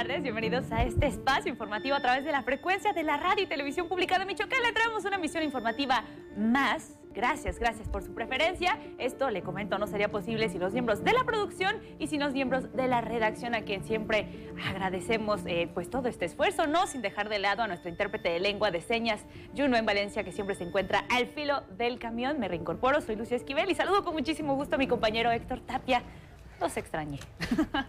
tardes, bienvenidos a este espacio informativo a través de la frecuencia de la radio y televisión pública de Michoacán. Le traemos una emisión informativa más. Gracias por su preferencia. Esto, le comento, no sería posible sin los miembros de la producción y sin los miembros de la redacción, a quien siempre agradecemos pues todo este esfuerzo, no sin dejar de lado a nuestro intérprete de lengua de señas, Juno en Valencia, que siempre se encuentra al filo del camión. Me reincorporo, soy Lucia Esquivel y saludo con muchísimo gusto a mi compañero Héctor Tapia. Los extrañé.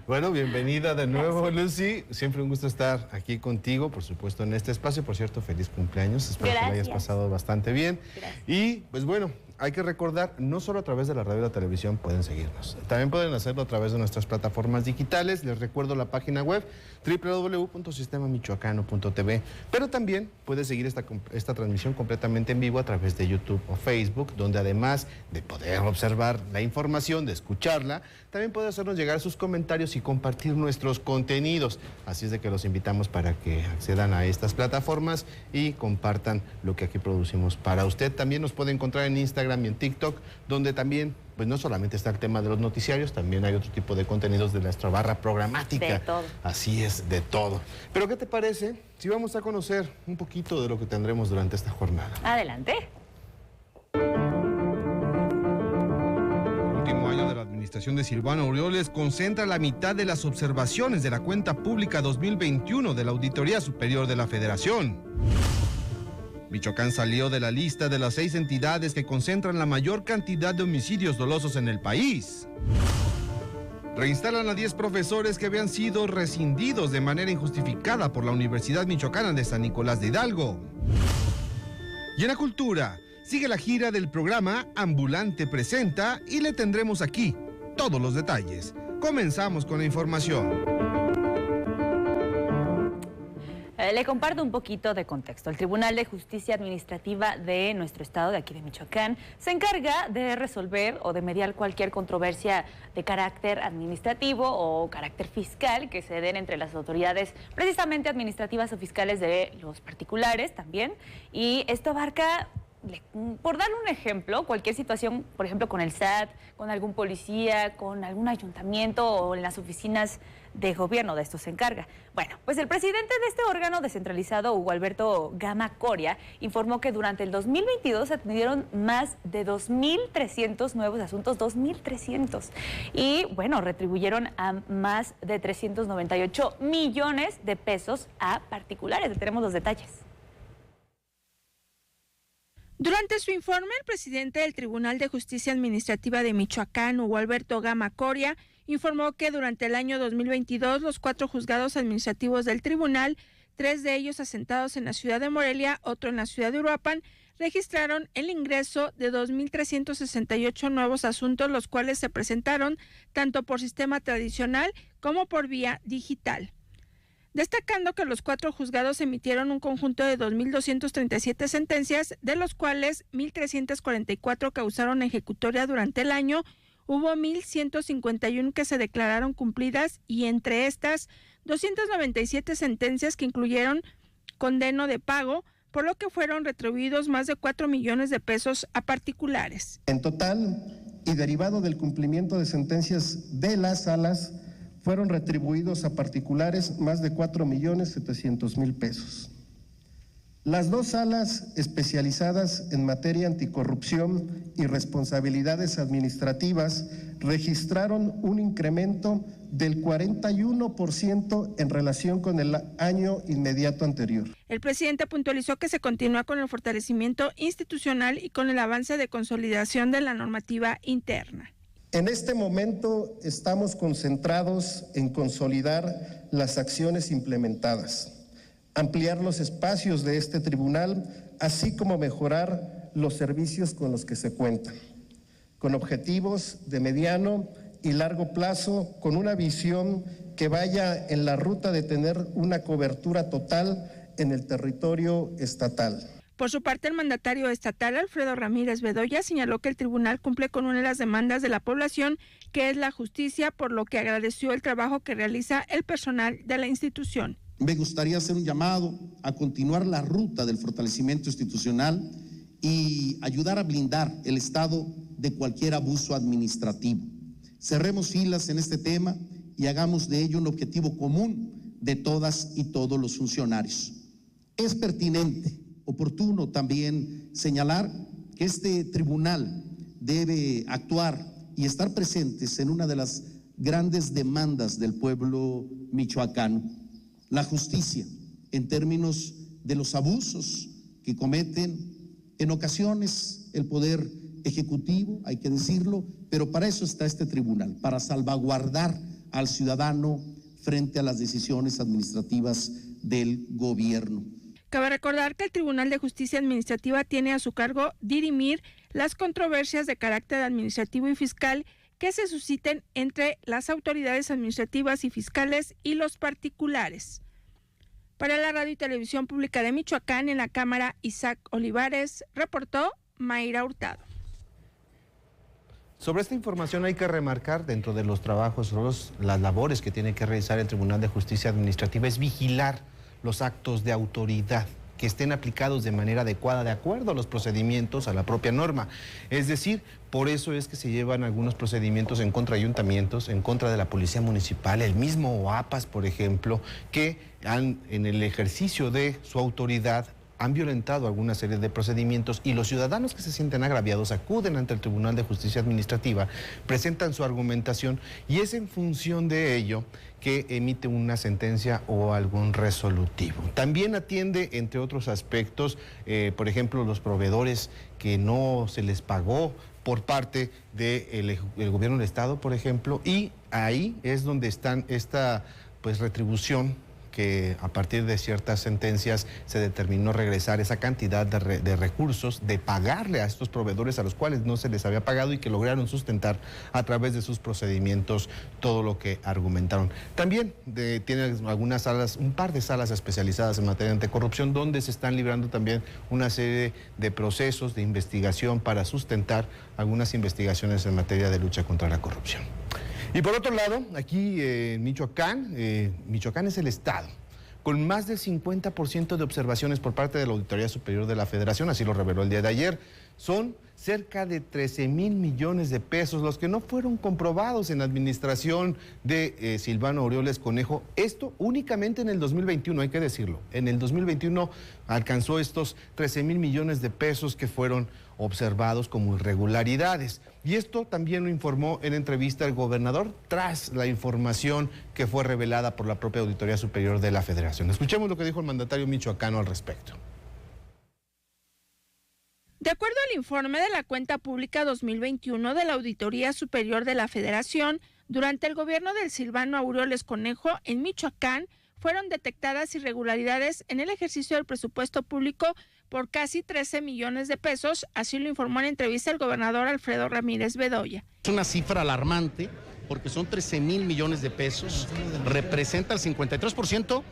Bueno, bienvenida de nuevo, Gracias. Lucy. Siempre un gusto estar aquí contigo, por supuesto, en este espacio. Por cierto, feliz cumpleaños. Espero que lo hayas pasado bastante bien. Gracias. Y, pues bueno, hay que recordar, no solo a través de la radio y la televisión pueden seguirnos. También pueden hacerlo a través de nuestras plataformas digitales. Les recuerdo la página web www.sistemamichoacano.tv. Pero también puedes seguir esta transmisión completamente en vivo a través de YouTube o Facebook, donde además de poder observar la información, de escucharla, también puede hacernos llegar sus comentarios y compartir nuestros contenidos. Así es de que los invitamos para que accedan a estas plataformas y compartan lo que aquí producimos para usted. También nos puede encontrar en Instagram y en TikTok, donde también, pues no solamente está el tema de los noticiarios, también hay otro tipo de contenidos de nuestra barra programática. De todo. Así es, de todo. Pero ¿qué te parece si vamos a conocer un poquito de lo que tendremos durante esta jornada? Adelante. El último año de la administración de Silvano Aureoles concentra la mitad de las observaciones de la cuenta pública 2021 de la Auditoría Superior de la Federación. Michoacán salió de la lista de las 6 entidades que concentran la mayor cantidad de homicidios dolosos en el país. Reinstalan a 10 profesores que habían sido rescindidos de manera injustificada por la Universidad Michoacana de San Nicolás de Hidalgo. Y en la cultura, sigue la gira del programa Ambulante Presenta y le tendremos aquí todos los detalles. Comenzamos con la información. Le comparto un poquito de contexto. El Tribunal de Justicia Administrativa de nuestro estado, de aquí de Michoacán, se encarga de resolver o de mediar cualquier controversia de carácter administrativo o carácter fiscal que se den entre las autoridades precisamente administrativas o fiscales de los particulares también. Y esto abarca, por darle un ejemplo, cualquier situación, por ejemplo, con el SAT, con algún policía, con algún ayuntamiento o en las oficinas de gobierno, de esto se encarga. Bueno, pues el presidente de este órgano descentralizado, Hugo Alberto Gama Coria, informó que durante el 2022 se atendieron más de 2.300 nuevos asuntos, 2.300. Y bueno, retribuyeron a más de 398 millones de pesos a particulares. Tenemos los detalles. Durante su informe, el presidente del Tribunal de Justicia Administrativa de Michoacán, Hugo Alberto Gama Coria, informó que durante el año 2022 los 4 juzgados administrativos del tribunal, 3 de ellos asentados en la ciudad de Morelia, otro en la ciudad de Uruapan, registraron el ingreso de 2.368 nuevos asuntos, los cuales se presentaron tanto por sistema tradicional como por vía digital. Destacando que los 4 juzgados emitieron un conjunto de 2.237 sentencias, de los cuales 1.344 causaron ejecutoria durante el año, hubo 1.151 que se declararon cumplidas y entre estas 297 sentencias que incluyeron condeno de pago, por lo que fueron retribuidos más de 4 millones de pesos a particulares. En total, y derivado del cumplimiento de sentencias de las salas, fueron retribuidos a particulares más de 4.700.000 pesos. Las 2 salas especializadas en materia anticorrupción y responsabilidades administrativas registraron un incremento del 41% en relación con el año inmediato anterior. El presidente puntualizó que se continúa con el fortalecimiento institucional y con el avance de consolidación de la normativa interna. En este momento estamos concentrados en consolidar las acciones implementadas, ampliar los espacios de este tribunal, así como mejorar los servicios con los que se cuentan, con objetivos de mediano y largo plazo, con una visión que vaya en la ruta de tener una cobertura total en el territorio estatal. Por su parte, el mandatario estatal, Alfredo Ramírez Bedoya, señaló que el tribunal cumple con una de las demandas de la población, que es la justicia, por lo que agradeció el trabajo que realiza el personal de la institución. Me gustaría hacer un llamado a continuar la ruta del fortalecimiento institucional y ayudar a blindar el Estado de cualquier abuso administrativo. Cerremos filas en este tema y hagamos de ello un objetivo común de todas y todos los funcionarios. Es pertinente, oportuno también señalar que este tribunal debe actuar y estar presentes en una de las grandes demandas del pueblo michoacano, la justicia, en términos de los abusos que cometen en ocasiones el Poder Ejecutivo, hay que decirlo, pero para eso está este tribunal, para salvaguardar al ciudadano frente a las decisiones administrativas del gobierno. Cabe recordar que el Tribunal de Justicia Administrativa tiene a su cargo dirimir las controversias de carácter administrativo y fiscal que se susciten entre las autoridades administrativas y fiscales y los particulares. Para la Radio y Televisión Pública de Michoacán, en la Cámara, Isaac Olivares, reportó Mayra Hurtado. Sobre esta información hay que remarcar, dentro de los trabajos, las labores que tiene que realizar el Tribunal de Justicia Administrativa es vigilar los actos de autoridad que estén aplicados de manera adecuada, de acuerdo a los procedimientos, a la propia norma. Es decir, por eso es que se llevan algunos procedimientos en contra de ayuntamientos, en contra de la Policía Municipal, el mismo OAPAS, por ejemplo, que en el ejercicio de su autoridad han violentado alguna serie de procedimientos, y los ciudadanos que se sienten agraviados acuden ante el Tribunal de Justicia Administrativa, presentan su argumentación y es en función de ello que emite una sentencia o algún resolutivo. También atiende, entre otros aspectos, por ejemplo, los proveedores que no se les pagó por parte del gobierno del Estado, por ejemplo, y ahí es donde están esta retribución, que a partir de ciertas sentencias se determinó regresar esa cantidad de recursos, de pagarle a estos proveedores a los cuales no se les había pagado y que lograron sustentar a través de sus procedimientos todo lo que argumentaron. También tienen algunas salas, un par de salas especializadas en materia de anticorrupción, donde se están librando también una serie de procesos de investigación para sustentar algunas investigaciones en materia de lucha contra la corrupción. Y por otro lado, aquí en Michoacán, Michoacán es el estado con más del 50% de observaciones por parte de la Auditoría Superior de la Federación, así lo reveló el día de ayer. Son cerca de 13,000 millones de pesos los que no fueron comprobados en la administración de Silvano Aureoles Conejo. Esto únicamente en el 2021, hay que decirlo. En el 2021 alcanzó estos 13,000 millones de pesos que fueron observados como irregularidades. Y esto también lo informó en entrevista el gobernador tras la información que fue revelada por la propia Auditoría Superior de la Federación. Escuchemos lo que dijo el mandatario michoacano al respecto. De acuerdo al informe de la cuenta pública 2021 de la Auditoría Superior de la Federación, durante el gobierno del Silvano Aureoles Conejo en Michoacán fueron detectadas irregularidades en el ejercicio del presupuesto público por casi 13 millones de pesos, así lo informó en entrevista el gobernador Alfredo Ramírez Bedoya. Es una cifra alarmante porque son 13,000 millones de pesos, representa el 53%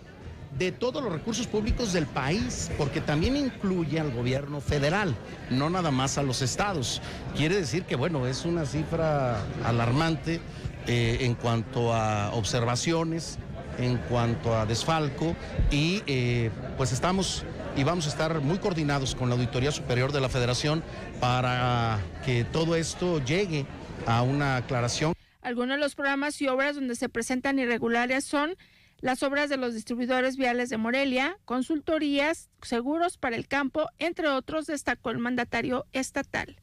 de todos los recursos públicos del país, porque también incluye al gobierno federal, no nada más a los estados. Quiere decir que, bueno, es una cifra alarmante en cuanto a observaciones, en cuanto a desfalco, y pues estamos y vamos a estar muy coordinados con la Auditoría Superior de la Federación para que todo esto llegue a una aclaración. Algunos de los programas y obras donde se presentan irregularidades son las obras de los distribuidores viales de Morelia, consultorías, seguros para el campo, entre otros, destacó el mandatario estatal.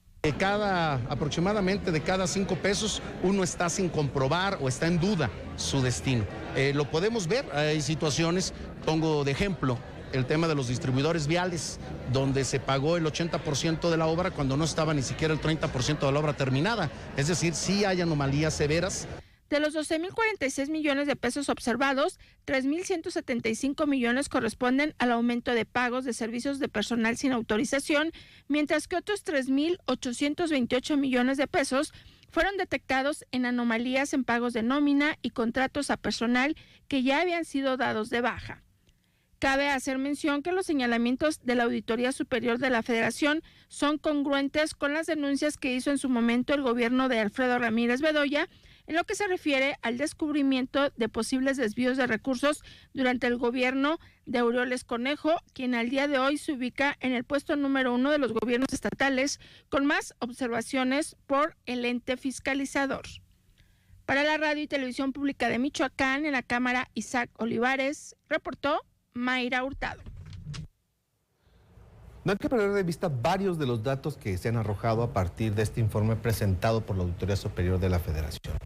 Aproximadamente de cada 5 pesos, uno está sin comprobar o está en duda su destino. Lo podemos ver, hay situaciones, pongo de ejemplo, el tema de los distribuidores viales, donde se pagó el 80% de la obra cuando no estaba ni siquiera el 30% de la obra terminada. Es decir, sí hay anomalías severas. De los 12,046 millones de pesos observados, 3,175 millones corresponden al aumento de pagos de servicios de personal sin autorización, mientras que otros 3,828 millones de pesos fueron detectados en anomalías en pagos de nómina y contratos a personal que ya habían sido dados de baja. Cabe hacer mención que los señalamientos de la Auditoría Superior de la Federación son congruentes con las denuncias que hizo en su momento el gobierno de Alfredo Ramírez Bedoya, en lo que se refiere al descubrimiento de posibles desvíos de recursos durante el gobierno de Aureoles Conejo, quien al día de hoy se ubica en el puesto número 1 de los gobiernos estatales con más observaciones por el ente fiscalizador. Para la Radio y Televisión Pública de Michoacán, en la Cámara Isaac Olivares, reportó Mayra Hurtado. No hay que perder de vista varios de los datos que se han arrojado a partir de este informe presentado por la Auditoría Superior de la Federación.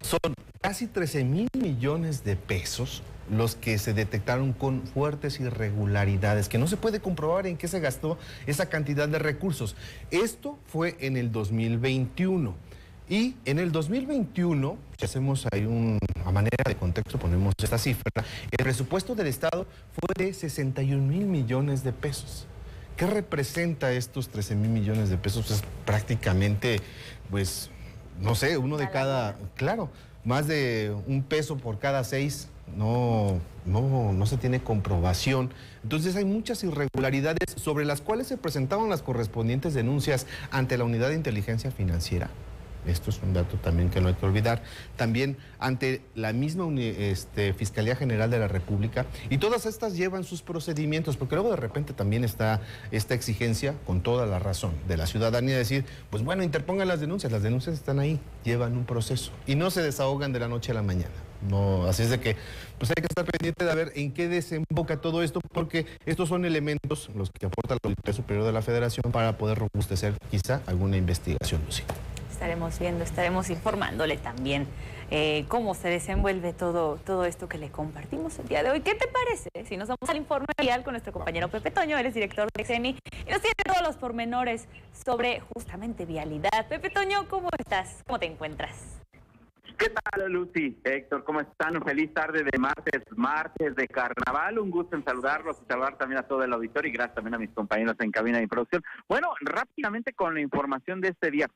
Son casi 13,000 millones de pesos los que se detectaron con fuertes irregularidades, que no se puede comprobar en qué se gastó esa cantidad de recursos. Esto fue en el 2021. Y en el 2021, si hacemos ahí a manera de contexto, ponemos esta cifra, el presupuesto del Estado fue de 61,000 millones de pesos. ¿Qué representa estos 13,000 millones de pesos? Es prácticamente, pues, no sé, uno de cada, claro, más de un peso por cada 6, no se tiene comprobación. Entonces hay muchas irregularidades sobre las cuales se presentaban las correspondientes denuncias ante la Unidad de Inteligencia Financiera. Esto es un dato también que no hay que olvidar. También ante la misma Fiscalía General de la República. Y todas estas llevan sus procedimientos, porque luego de repente también está esta exigencia, con toda la razón, de la ciudadanía, decir, pues bueno, interpongan las denuncias están ahí, llevan un proceso y no se desahogan de la noche a la mañana. No, así es de que pues hay que estar pendiente de ver en qué desemboca todo esto, porque estos son elementos los que aporta la Auditoría Superior de la Federación para poder robustecer quizá alguna investigación, Lucy. Estaremos viendo, estaremos informándole también cómo se desenvuelve todo esto que le compartimos el día de hoy. ¿Qué te parece si nos vamos al informe vial con nuestro compañero Pepe Toño? Él es director de CENI y nos tiene todos los pormenores sobre justamente vialidad. Pepe Toño, ¿cómo estás? ¿Cómo te encuentras? ¿Qué tal, Lucy? Héctor, ¿cómo están? Feliz tarde de martes de carnaval. Un gusto en saludarlos y saludar también a todo el auditorio y gracias también a mis compañeros en cabina de producción. Bueno, rápidamente con la información de este día.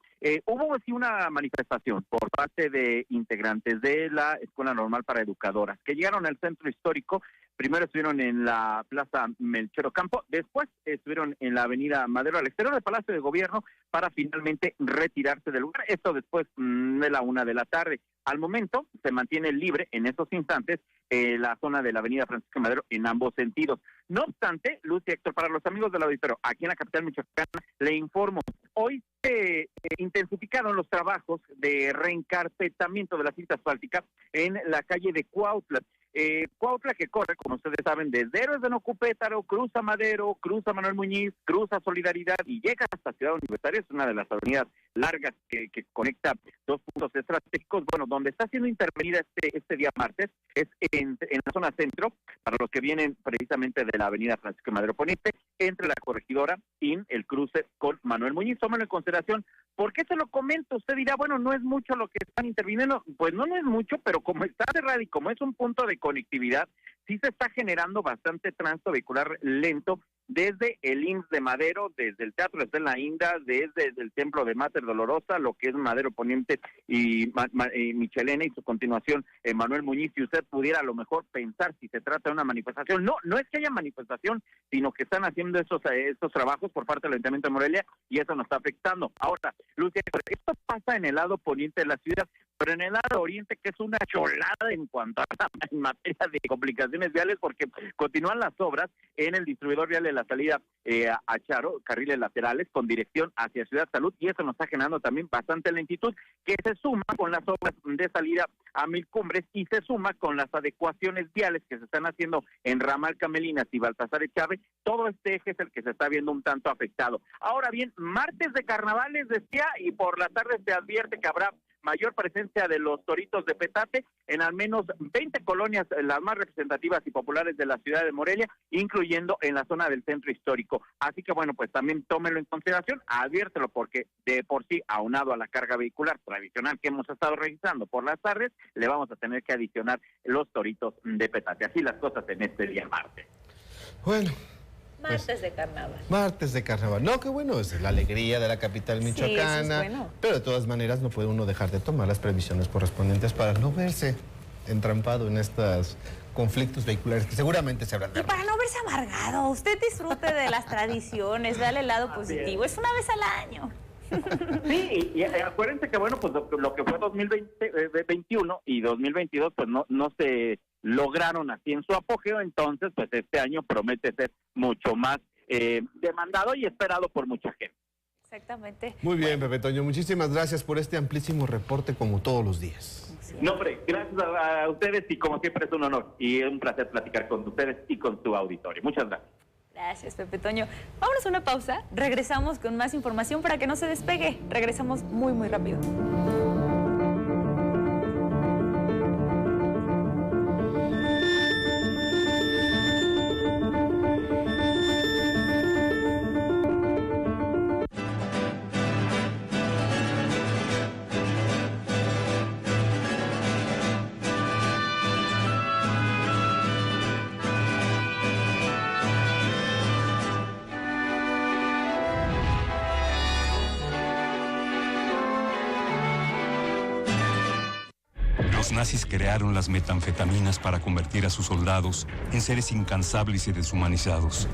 Hubo así una manifestación por parte de integrantes de la Escuela Normal para Educadoras que llegaron al centro histórico. Primero estuvieron en la Plaza Melchor Ocampo, después estuvieron en la Avenida Madero, al exterior del Palacio de Gobierno, para finalmente retirarse del lugar. Esto después de la 1 de la tarde. Al momento se mantiene libre en estos instantes la zona de la Avenida Francisco Madero en ambos sentidos. No obstante, Luz y Héctor, para los amigos del auditorio, aquí en la capital michoacana, le informo, hoy se intensificaron los trabajos de reencarpetamiento de la cinta asfáltica en la calle de Cuautla. Cuautla, que corre, como ustedes saben, desde Héroes de Nocupétaro, cruza Madero, cruza Manuel Muñiz, cruza Solidaridad y llega hasta Ciudad Universitaria. Es una de las avenidas largas que conecta dos puntos estratégicos. Bueno, donde está siendo intervenida este día martes es en la zona centro, para los que vienen precisamente de la avenida Francisco Madero Poniente, entre la Corregidora y el cruce con Manuel Muñiz. Tómalo en consideración. ¿Por qué se lo comento? Usted dirá, bueno, no es mucho lo que están interviniendo. Pues no es mucho, pero como está cerrado y como es un punto de conectividad, sí se está generando bastante tránsito vehicular lento desde el IMSS de Madero, desde el Teatro de la Inda, desde el Templo de Mater Dolorosa, lo que es Madero Poniente y Michelena, y su continuación Manuel Muñiz. Si usted pudiera a lo mejor pensar si se trata de una manifestación, no es que haya manifestación, sino que están haciendo estos trabajos por parte del Ayuntamiento de Morelia y eso nos está afectando. Ahora, Lucia, esto pasa en el lado poniente de la ciudad, pero en el lado oriente, que es una cholada en cuanto a en materia de complicaciones viales, porque continúan las obras en el distribuidor vial de la salida a Charo, carriles laterales con dirección hacia Ciudad Salud, y eso nos está generando también bastante lentitud, que se suma con las obras de salida a Mil Cumbres y se suma con las adecuaciones viales que se están haciendo en Ramal Camelinas y Baltasar Echave. Todo este eje es el que se está viendo un tanto afectado. Ahora bien, martes de carnavales, decía, y por la tarde se advierte que habrá mayor presencia de los toritos de petate en al menos 20 colonias, las más representativas y populares de la ciudad de Morelia, incluyendo en la zona del centro histórico. Así que bueno, pues también tómenlo en consideración, adviértelo, porque de por sí, aunado a la carga vehicular tradicional que hemos estado registrando por las tardes, le vamos a tener que adicionar los toritos de petate. Así las cosas en este día martes. Bueno. Martes de carnaval. Martes de carnaval. No, qué bueno, es la alegría de la capital michoacana. Sí, es bueno. Pero de todas maneras no puede uno dejar de tomar las previsiones correspondientes para no verse entrampado en estos conflictos vehiculares que seguramente se habrán de armar. Y para no verse amargado, usted disfrute de las tradiciones, dale el lado positivo. Es una vez al año. Sí, y acuérdense que bueno, pues lo que fue 2021 y 2022, pues no se lograron así en su apogeo, entonces pues este año promete ser mucho más demandado y esperado por mucha gente. Exactamente. Muy bien, Pepe Toño, muchísimas gracias por este amplísimo reporte como todos los días. No, hombre, gracias a ustedes y como siempre es un honor y un placer platicar con ustedes y con tu auditorio. Muchas gracias. Gracias, Pepe Toño. Vámonos a una pausa, regresamos con más información para que no se despegue. Regresamos muy, muy rápido. Los nazis crearon las metanfetaminas para convertir a sus soldados en seres incansables y deshumanizados.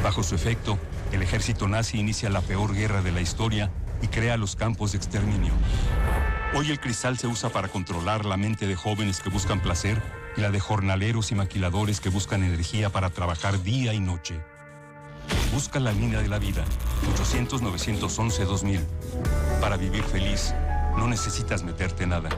Bajo su efecto, el ejército nazi inicia la peor guerra de la historia y crea los campos de exterminio. Hoy el cristal se usa para controlar la mente de jóvenes que buscan placer y la de jornaleros y maquiladores que buscan energía para trabajar día y noche. Busca la línea de la vida, 800-911-2000. Para vivir feliz, no necesitas meterte nada.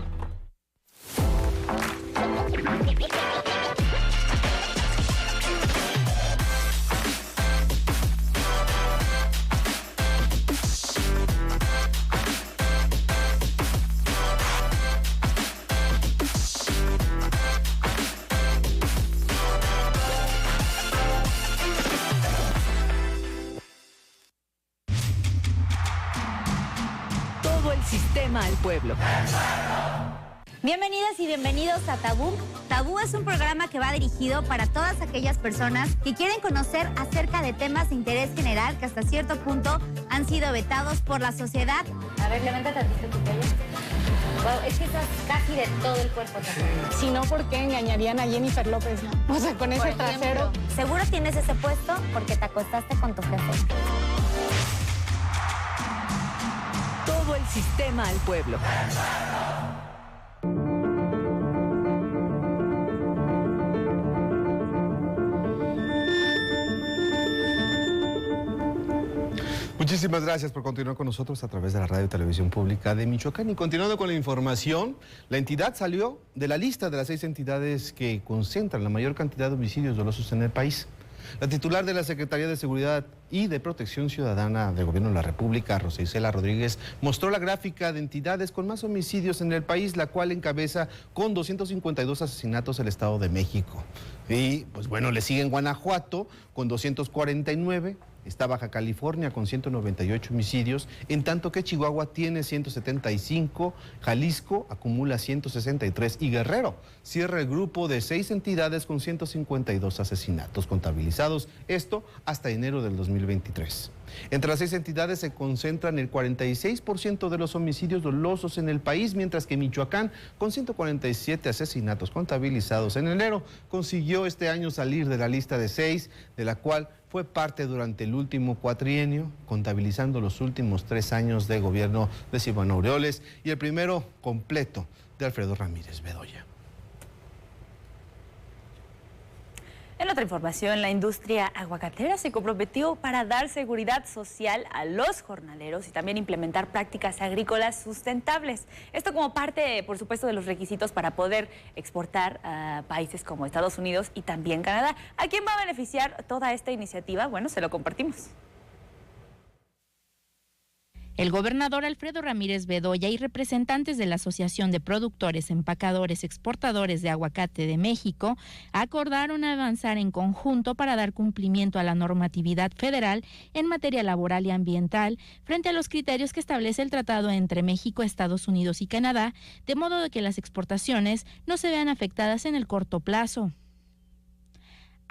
Todo el sistema al pueblo. Bienvenidas y bienvenidos a Tabú. Tabú es un programa que va dirigido para todas aquellas personas que quieren conocer acerca de temas de interés general que hasta cierto punto han sido vetados por la sociedad. A ver, levanta tantito tu pelo. Wow, es que estás casi de todo el cuerpo. Si no, ¿por qué engañarían a Jennifer López, no? O sea, con ese trasero. Seguro tienes ese puesto porque te acostaste con tu jefe. Todo el sistema al pueblo. Muchísimas gracias por continuar con nosotros a través de la Radio y Televisión Pública de Michoacán. Y continuando con la información, la entidad salió de la lista de las 6 entidades que concentran la mayor cantidad de homicidios dolosos en el país. La titular de la Secretaría de Seguridad y de Protección Ciudadana del Gobierno de la República, Rosa Isela Rodríguez, mostró la gráfica de entidades con más homicidios en el país, la cual encabeza con 252 asesinatos el Estado de México. Y, pues bueno, le sigue en Guanajuato con 249, está Baja California con 198 homicidios, en tanto que Chihuahua tiene 175, Jalisco acumula 163 y Guerrero cierra el grupo de 6 entidades con 152 asesinatos contabilizados, esto hasta enero del 2023. Entre las 6 entidades se concentran el 46% de los homicidios dolosos en el país, mientras que Michoacán, con 147 asesinatos contabilizados en enero, consiguió este año salir de la lista de 6, de la cual fue parte durante el último cuatrienio, contabilizando los últimos 3 años de gobierno de Silvano Aureoles y el primero completo de Alfredo Ramírez Bedoya. En otra información, la industria aguacatera se comprometió para dar seguridad social a los jornaleros y también implementar prácticas agrícolas sustentables. Esto como parte, por supuesto, de los requisitos para poder exportar a países como Estados Unidos y también Canadá. ¿A quién va a beneficiar toda esta iniciativa? Bueno, se lo compartimos. El gobernador Alfredo Ramírez Bedoya y representantes de la Asociación de Productores, Empacadores, Exportadores de Aguacate de México acordaron avanzar en conjunto para dar cumplimiento a la normatividad federal en materia laboral y ambiental frente a los criterios que establece el tratado entre México, Estados Unidos y Canadá, de modo de que las exportaciones no se vean afectadas en el corto plazo.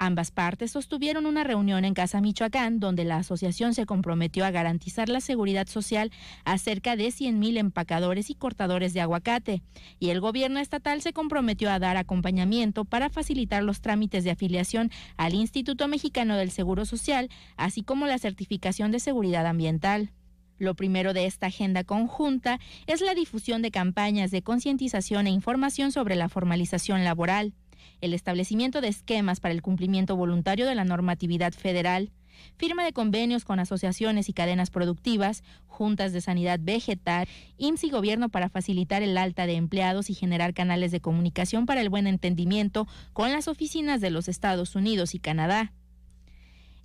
Ambas partes sostuvieron una reunión en Casa Michoacán, donde la asociación se comprometió a garantizar la seguridad social a cerca de 100,000 empacadores y cortadores de aguacate, y el gobierno estatal se comprometió a dar acompañamiento para facilitar los trámites de afiliación al Instituto Mexicano del Seguro Social, así como la certificación de seguridad ambiental. Lo primero de esta agenda conjunta es la difusión de campañas de concientización e información sobre la formalización laboral, el establecimiento de esquemas para el cumplimiento voluntario de la normatividad federal, firma de convenios con asociaciones y cadenas productivas, juntas de sanidad vegetal, IMSS y gobierno para facilitar el alta de empleados y generar canales de comunicación para el buen entendimiento con las oficinas de los Estados Unidos y Canadá.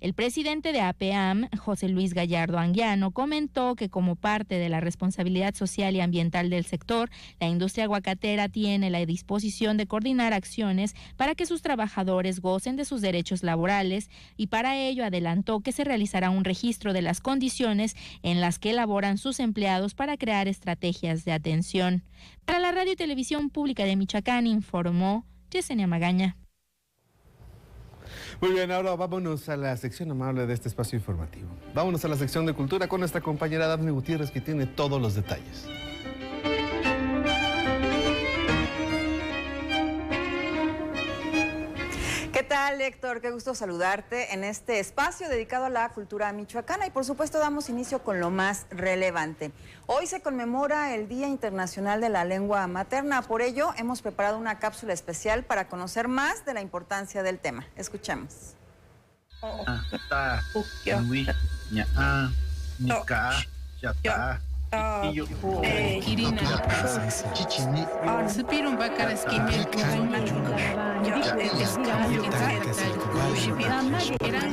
El presidente de APAM, José Luis Gallardo Anguiano, comentó que como parte de la responsabilidad social y ambiental del sector, la industria aguacatera tiene la disposición de coordinar acciones para que sus trabajadores gocen de sus derechos laborales y para ello adelantó que se realizará un registro de las condiciones en las que laboran sus empleados para crear estrategias de atención. Para la Radio y Televisión Pública de Michoacán informó Yesenia Magaña. Muy bien, ahora vámonos a la sección amable de este espacio informativo. Vámonos a la sección de cultura con nuestra compañera Dafne Gutiérrez, que tiene todos los detalles. ¿Qué tal, Héctor? Qué gusto saludarte en este espacio dedicado a la cultura michoacana y por supuesto damos inicio con lo más relevante. Hoy se conmemora el Día Internacional de la Lengua Materna, por ello hemos preparado una cápsula especial para conocer más de la importancia del tema. Escuchemos.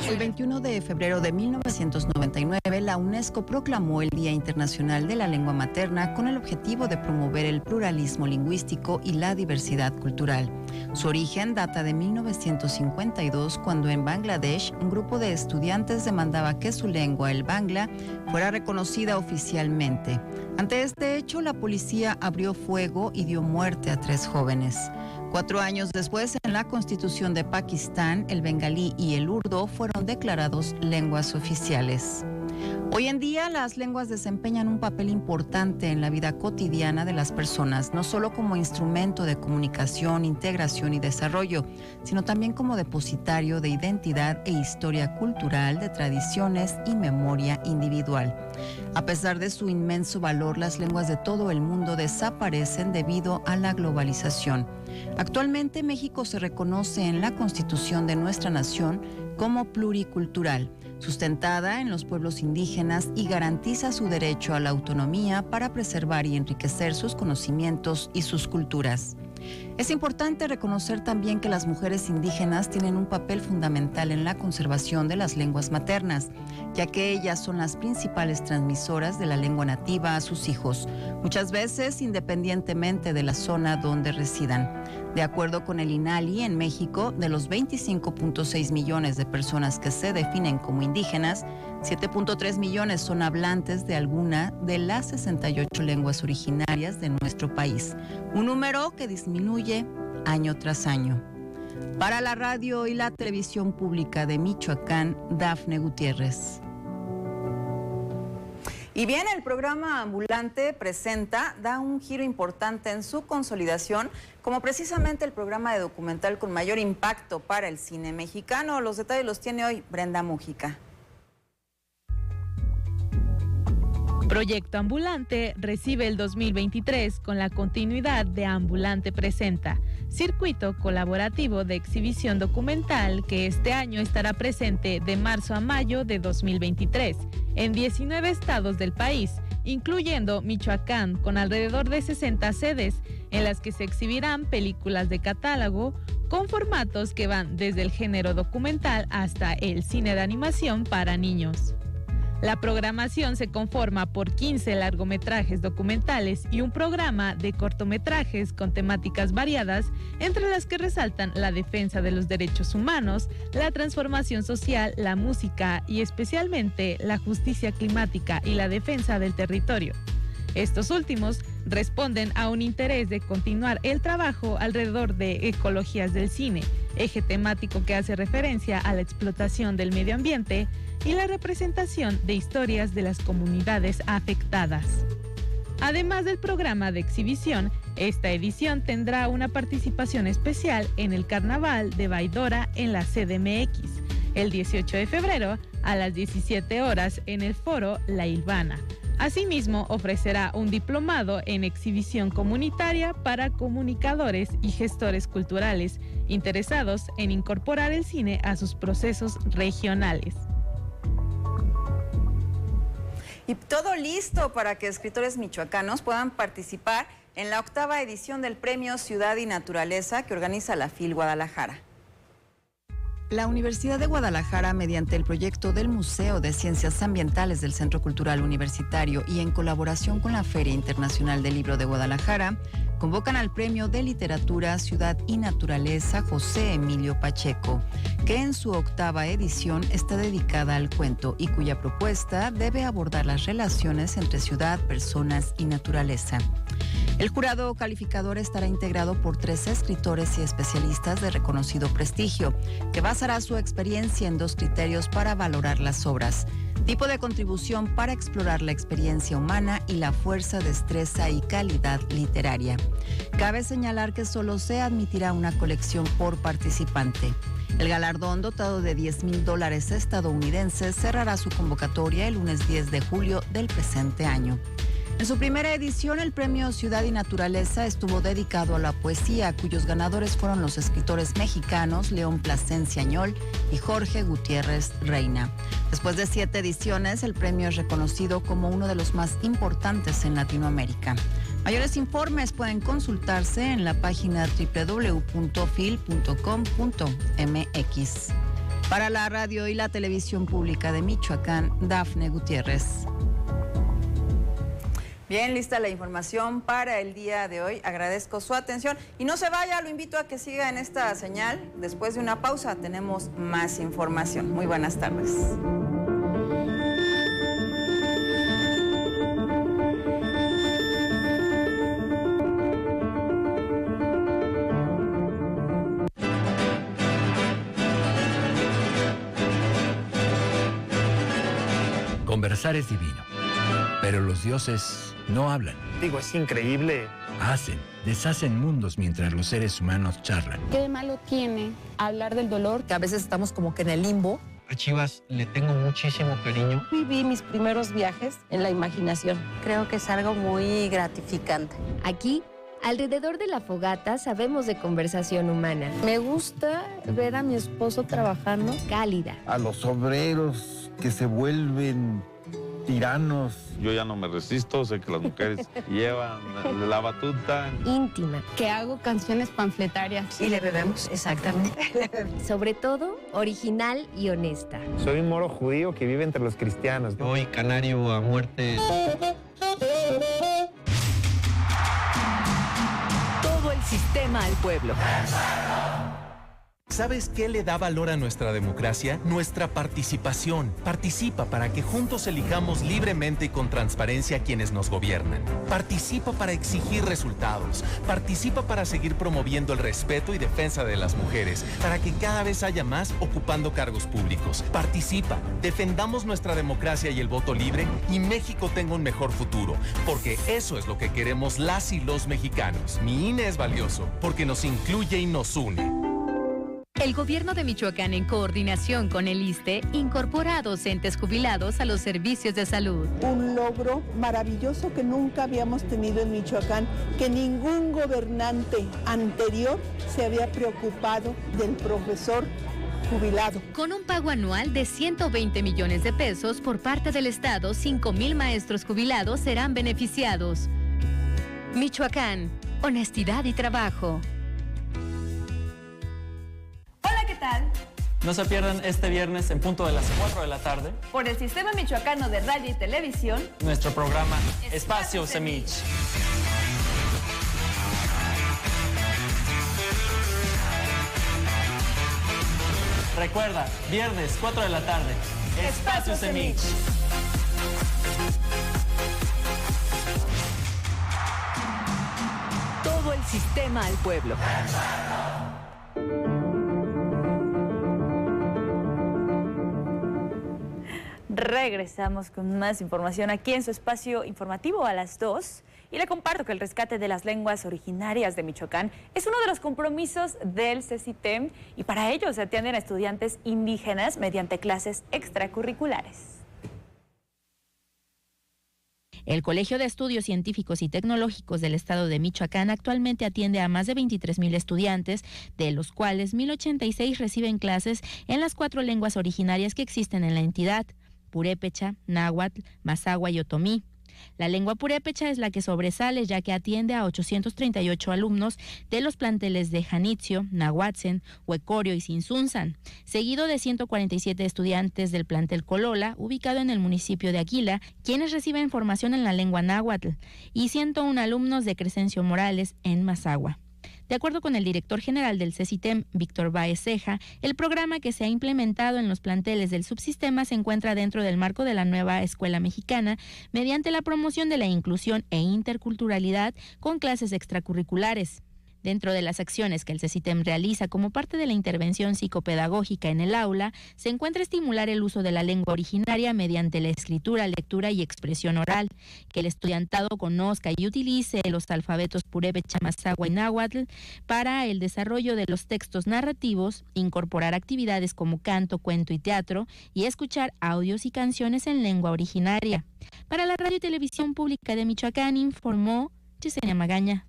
El 21 de febrero de 1999, la UNESCO proclamó el Día Internacional de la Lengua Materna con el objetivo de promover el pluralismo lingüístico y la diversidad cultural. Su origen data de 1952, cuando en Bangladesh un grupo de estudiantes demandaba que su lengua, el bangla, fuera reconocida oficialmente. Ante este hecho, la policía abrió fuego y dio muerte a 3 jóvenes. 4 años después, en la Constitución de Pakistán, el bengalí y el urdo fueron declarados lenguas oficiales. Hoy en día, las lenguas desempeñan un papel importante en la vida cotidiana de las personas, no solo como instrumento de comunicación, integración y desarrollo, sino también como depositario de identidad e historia cultural, de tradiciones y memoria individual. A pesar de su inmenso valor, las lenguas de todo el mundo desaparecen debido a la globalización. Actualmente, México se reconoce en la Constitución de nuestra nación como pluricultural, sustentada en los pueblos indígenas y garantiza su derecho a la autonomía para preservar y enriquecer sus conocimientos y sus culturas. Es importante reconocer también que las mujeres indígenas tienen un papel fundamental en la conservación de las lenguas maternas, ya que ellas son las principales transmisoras de la lengua nativa a sus hijos, muchas veces independientemente de la zona donde residan. De acuerdo con el INALI, en México, de los 25.6 millones de personas que se definen como indígenas, 7.3 millones son hablantes de alguna de las 68 lenguas originarias de nuestro país, un número que disminuye año tras año. Para la radio y la televisión pública de Michoacán, Dafne Gutiérrez. Y bien, el programa Ambulante Presenta da un giro importante en su consolidación, como precisamente el programa de documental con mayor impacto para el cine mexicano. Los detalles los tiene hoy Brenda Mújica. Proyecto Ambulante recibe el 2023 con la continuidad de Ambulante Presenta, circuito colaborativo de exhibición documental que este año estará presente de marzo a mayo de 2023 en 19 estados del país, incluyendo Michoacán, con alrededor de 60 sedes en las que se exhibirán películas de catálogo con formatos que van desde el género documental hasta el cine de animación para niños. La programación se conforma por 15 largometrajes documentales y un programa de cortometrajes con temáticas variadas, entre las que resaltan la defensa de los derechos humanos, la transformación social, la música y especialmente la justicia climática y la defensa del territorio. Estos últimos responden a un interés de continuar el trabajo alrededor de ecologías del cine, eje temático que hace referencia a la explotación del medio ambiente y la representación de historias de las comunidades afectadas. Además del programa de exhibición, esta edición tendrá una participación especial en el Carnaval de Baidora en la CDMX, el 18 de febrero a las 17 horas en el foro La Ilvana. Asimismo, ofrecerá un diplomado en exhibición comunitaria para comunicadores y gestores culturales interesados en incorporar el cine a sus procesos regionales. Y todo listo para que escritores michoacanos puedan participar en la 8ª edición del Premio Ciudad y Naturaleza que organiza la FIL Guadalajara. La Universidad de Guadalajara, mediante el proyecto del Museo de Ciencias Ambientales del Centro Cultural Universitario y en colaboración con la Feria Internacional del Libro de Guadalajara, convocan al Premio de Literatura Ciudad y Naturaleza José Emilio Pacheco, que en su 8ª edición está dedicada al cuento y cuya propuesta debe abordar las relaciones entre ciudad, personas y naturaleza. El jurado calificador estará integrado por 3 escritores y especialistas de reconocido prestigio, que basará su experiencia en 2 criterios para valorar las obras: tipo de contribución para explorar la experiencia humana y la fuerza, destreza y calidad literaria. Cabe señalar que solo se admitirá una colección por participante. El galardón, dotado de $10,000 estadounidenses, cerrará su convocatoria el lunes 10 de julio del presente año. En su primera edición, el Premio Ciudad y Naturaleza estuvo dedicado a la poesía, cuyos ganadores fueron los escritores mexicanos León Plasencia Añol y Jorge Gutiérrez Reina. Después de 7 ediciones, el premio es reconocido como uno de los más importantes en Latinoamérica. Mayores informes pueden consultarse en la página www.fil.com.mx. Para la radio y la televisión pública de Michoacán, Dafne Gutiérrez. Bien, lista la información para el día de hoy. Agradezco su atención y no se vaya, lo invito a que siga en esta señal. Después de una pausa tenemos más información. Muy buenas tardes. Conversar es divino, pero los dioses no hablan. Digo, es increíble. Hacen, deshacen mundos mientras los seres humanos charlan. ¿Qué de malo tiene hablar del dolor? Que a veces estamos como que en el limbo. A Chivas le tengo muchísimo cariño. Viví mis primeros viajes en la imaginación. Creo que es algo muy gratificante. Aquí, alrededor de la fogata, sabemos de conversación humana. Me gusta ver a mi esposo trabajando. Cálida. A los obreros que se vuelven tiranos. Yo ya no me resisto, sé que las mujeres llevan la batuta. Íntima. Que hago canciones panfletarias. Y le bebemos, exactamente. Sobre todo, original y honesta. Soy un moro judío que vive entre los cristianos. Soy canario a muerte. Todo el sistema al pueblo. ¿Sabes qué le da valor a nuestra democracia? Nuestra participación. Participa para que juntos elijamos libremente y con transparencia a quienes nos gobiernan. Participa para exigir resultados. Participa para seguir promoviendo el respeto y defensa de las mujeres, para que cada vez haya más ocupando cargos públicos. Participa, defendamos nuestra democracia y el voto libre y México tenga un mejor futuro, porque eso es lo que queremos las y los mexicanos. Mi INE es valioso, porque nos incluye y nos une. El gobierno de Michoacán, en coordinación con el ISSSTE, incorpora a docentes jubilados a los servicios de salud. Un logro maravilloso que nunca habíamos tenido en Michoacán, que ningún gobernante anterior se había preocupado del profesor jubilado. Con un pago anual de 120 millones de pesos por parte del Estado, 5,000 maestros jubilados serán beneficiados. Michoacán, honestidad y trabajo. Hola, ¿qué tal? No se pierdan este viernes en punto de las 4 de la tarde por el Sistema Michoacano de Radio y Televisión nuestro programa Espacio Semich. Recuerda, viernes 4 de la tarde, Espacio Semich. Todo el sistema al pueblo. Regresamos con más información aquí en su espacio informativo a las 2 y le comparto que el rescate de las lenguas originarias de Michoacán es uno de los compromisos del CECITEM y para ello se atienden a estudiantes indígenas mediante clases extracurriculares. El Colegio de Estudios Científicos y Tecnológicos del Estado de Michoacán actualmente atiende a más de 23,000 estudiantes, de los cuales 1,086 reciben clases en las 4 lenguas originarias que existen en la entidad. purépecha, náhuatl, mazahua y otomí. La lengua purépecha es la que sobresale, ya que atiende a 838 alumnos de los planteles de Janitzio, Nahuatzen, Huecorio y Sinsunzan, seguido de 147 estudiantes del plantel Colola, ubicado en el municipio de Aquila, quienes reciben formación en la lengua náhuatl, y 101 alumnos de Crescencio Morales en Mazahua. De acuerdo con el director general del CECITEM, Víctor Baez Ceja, el programa que se ha implementado en los planteles del subsistema se encuentra dentro del marco de la nueva escuela mexicana, mediante la promoción de la inclusión e interculturalidad con clases extracurriculares. Dentro de las acciones que el CECITEM realiza como parte de la intervención psicopedagógica en el aula, se encuentra estimular el uso de la lengua originaria mediante la escritura, lectura y expresión oral, que el estudiantado conozca y utilice los alfabetos purépecha, mazahua y náhuatl para el desarrollo de los textos narrativos, incorporar actividades como canto, cuento y teatro, y escuchar audios y canciones en lengua originaria. Para la Radio y Televisión Pública de Michoacán, informó Yesenia Magaña.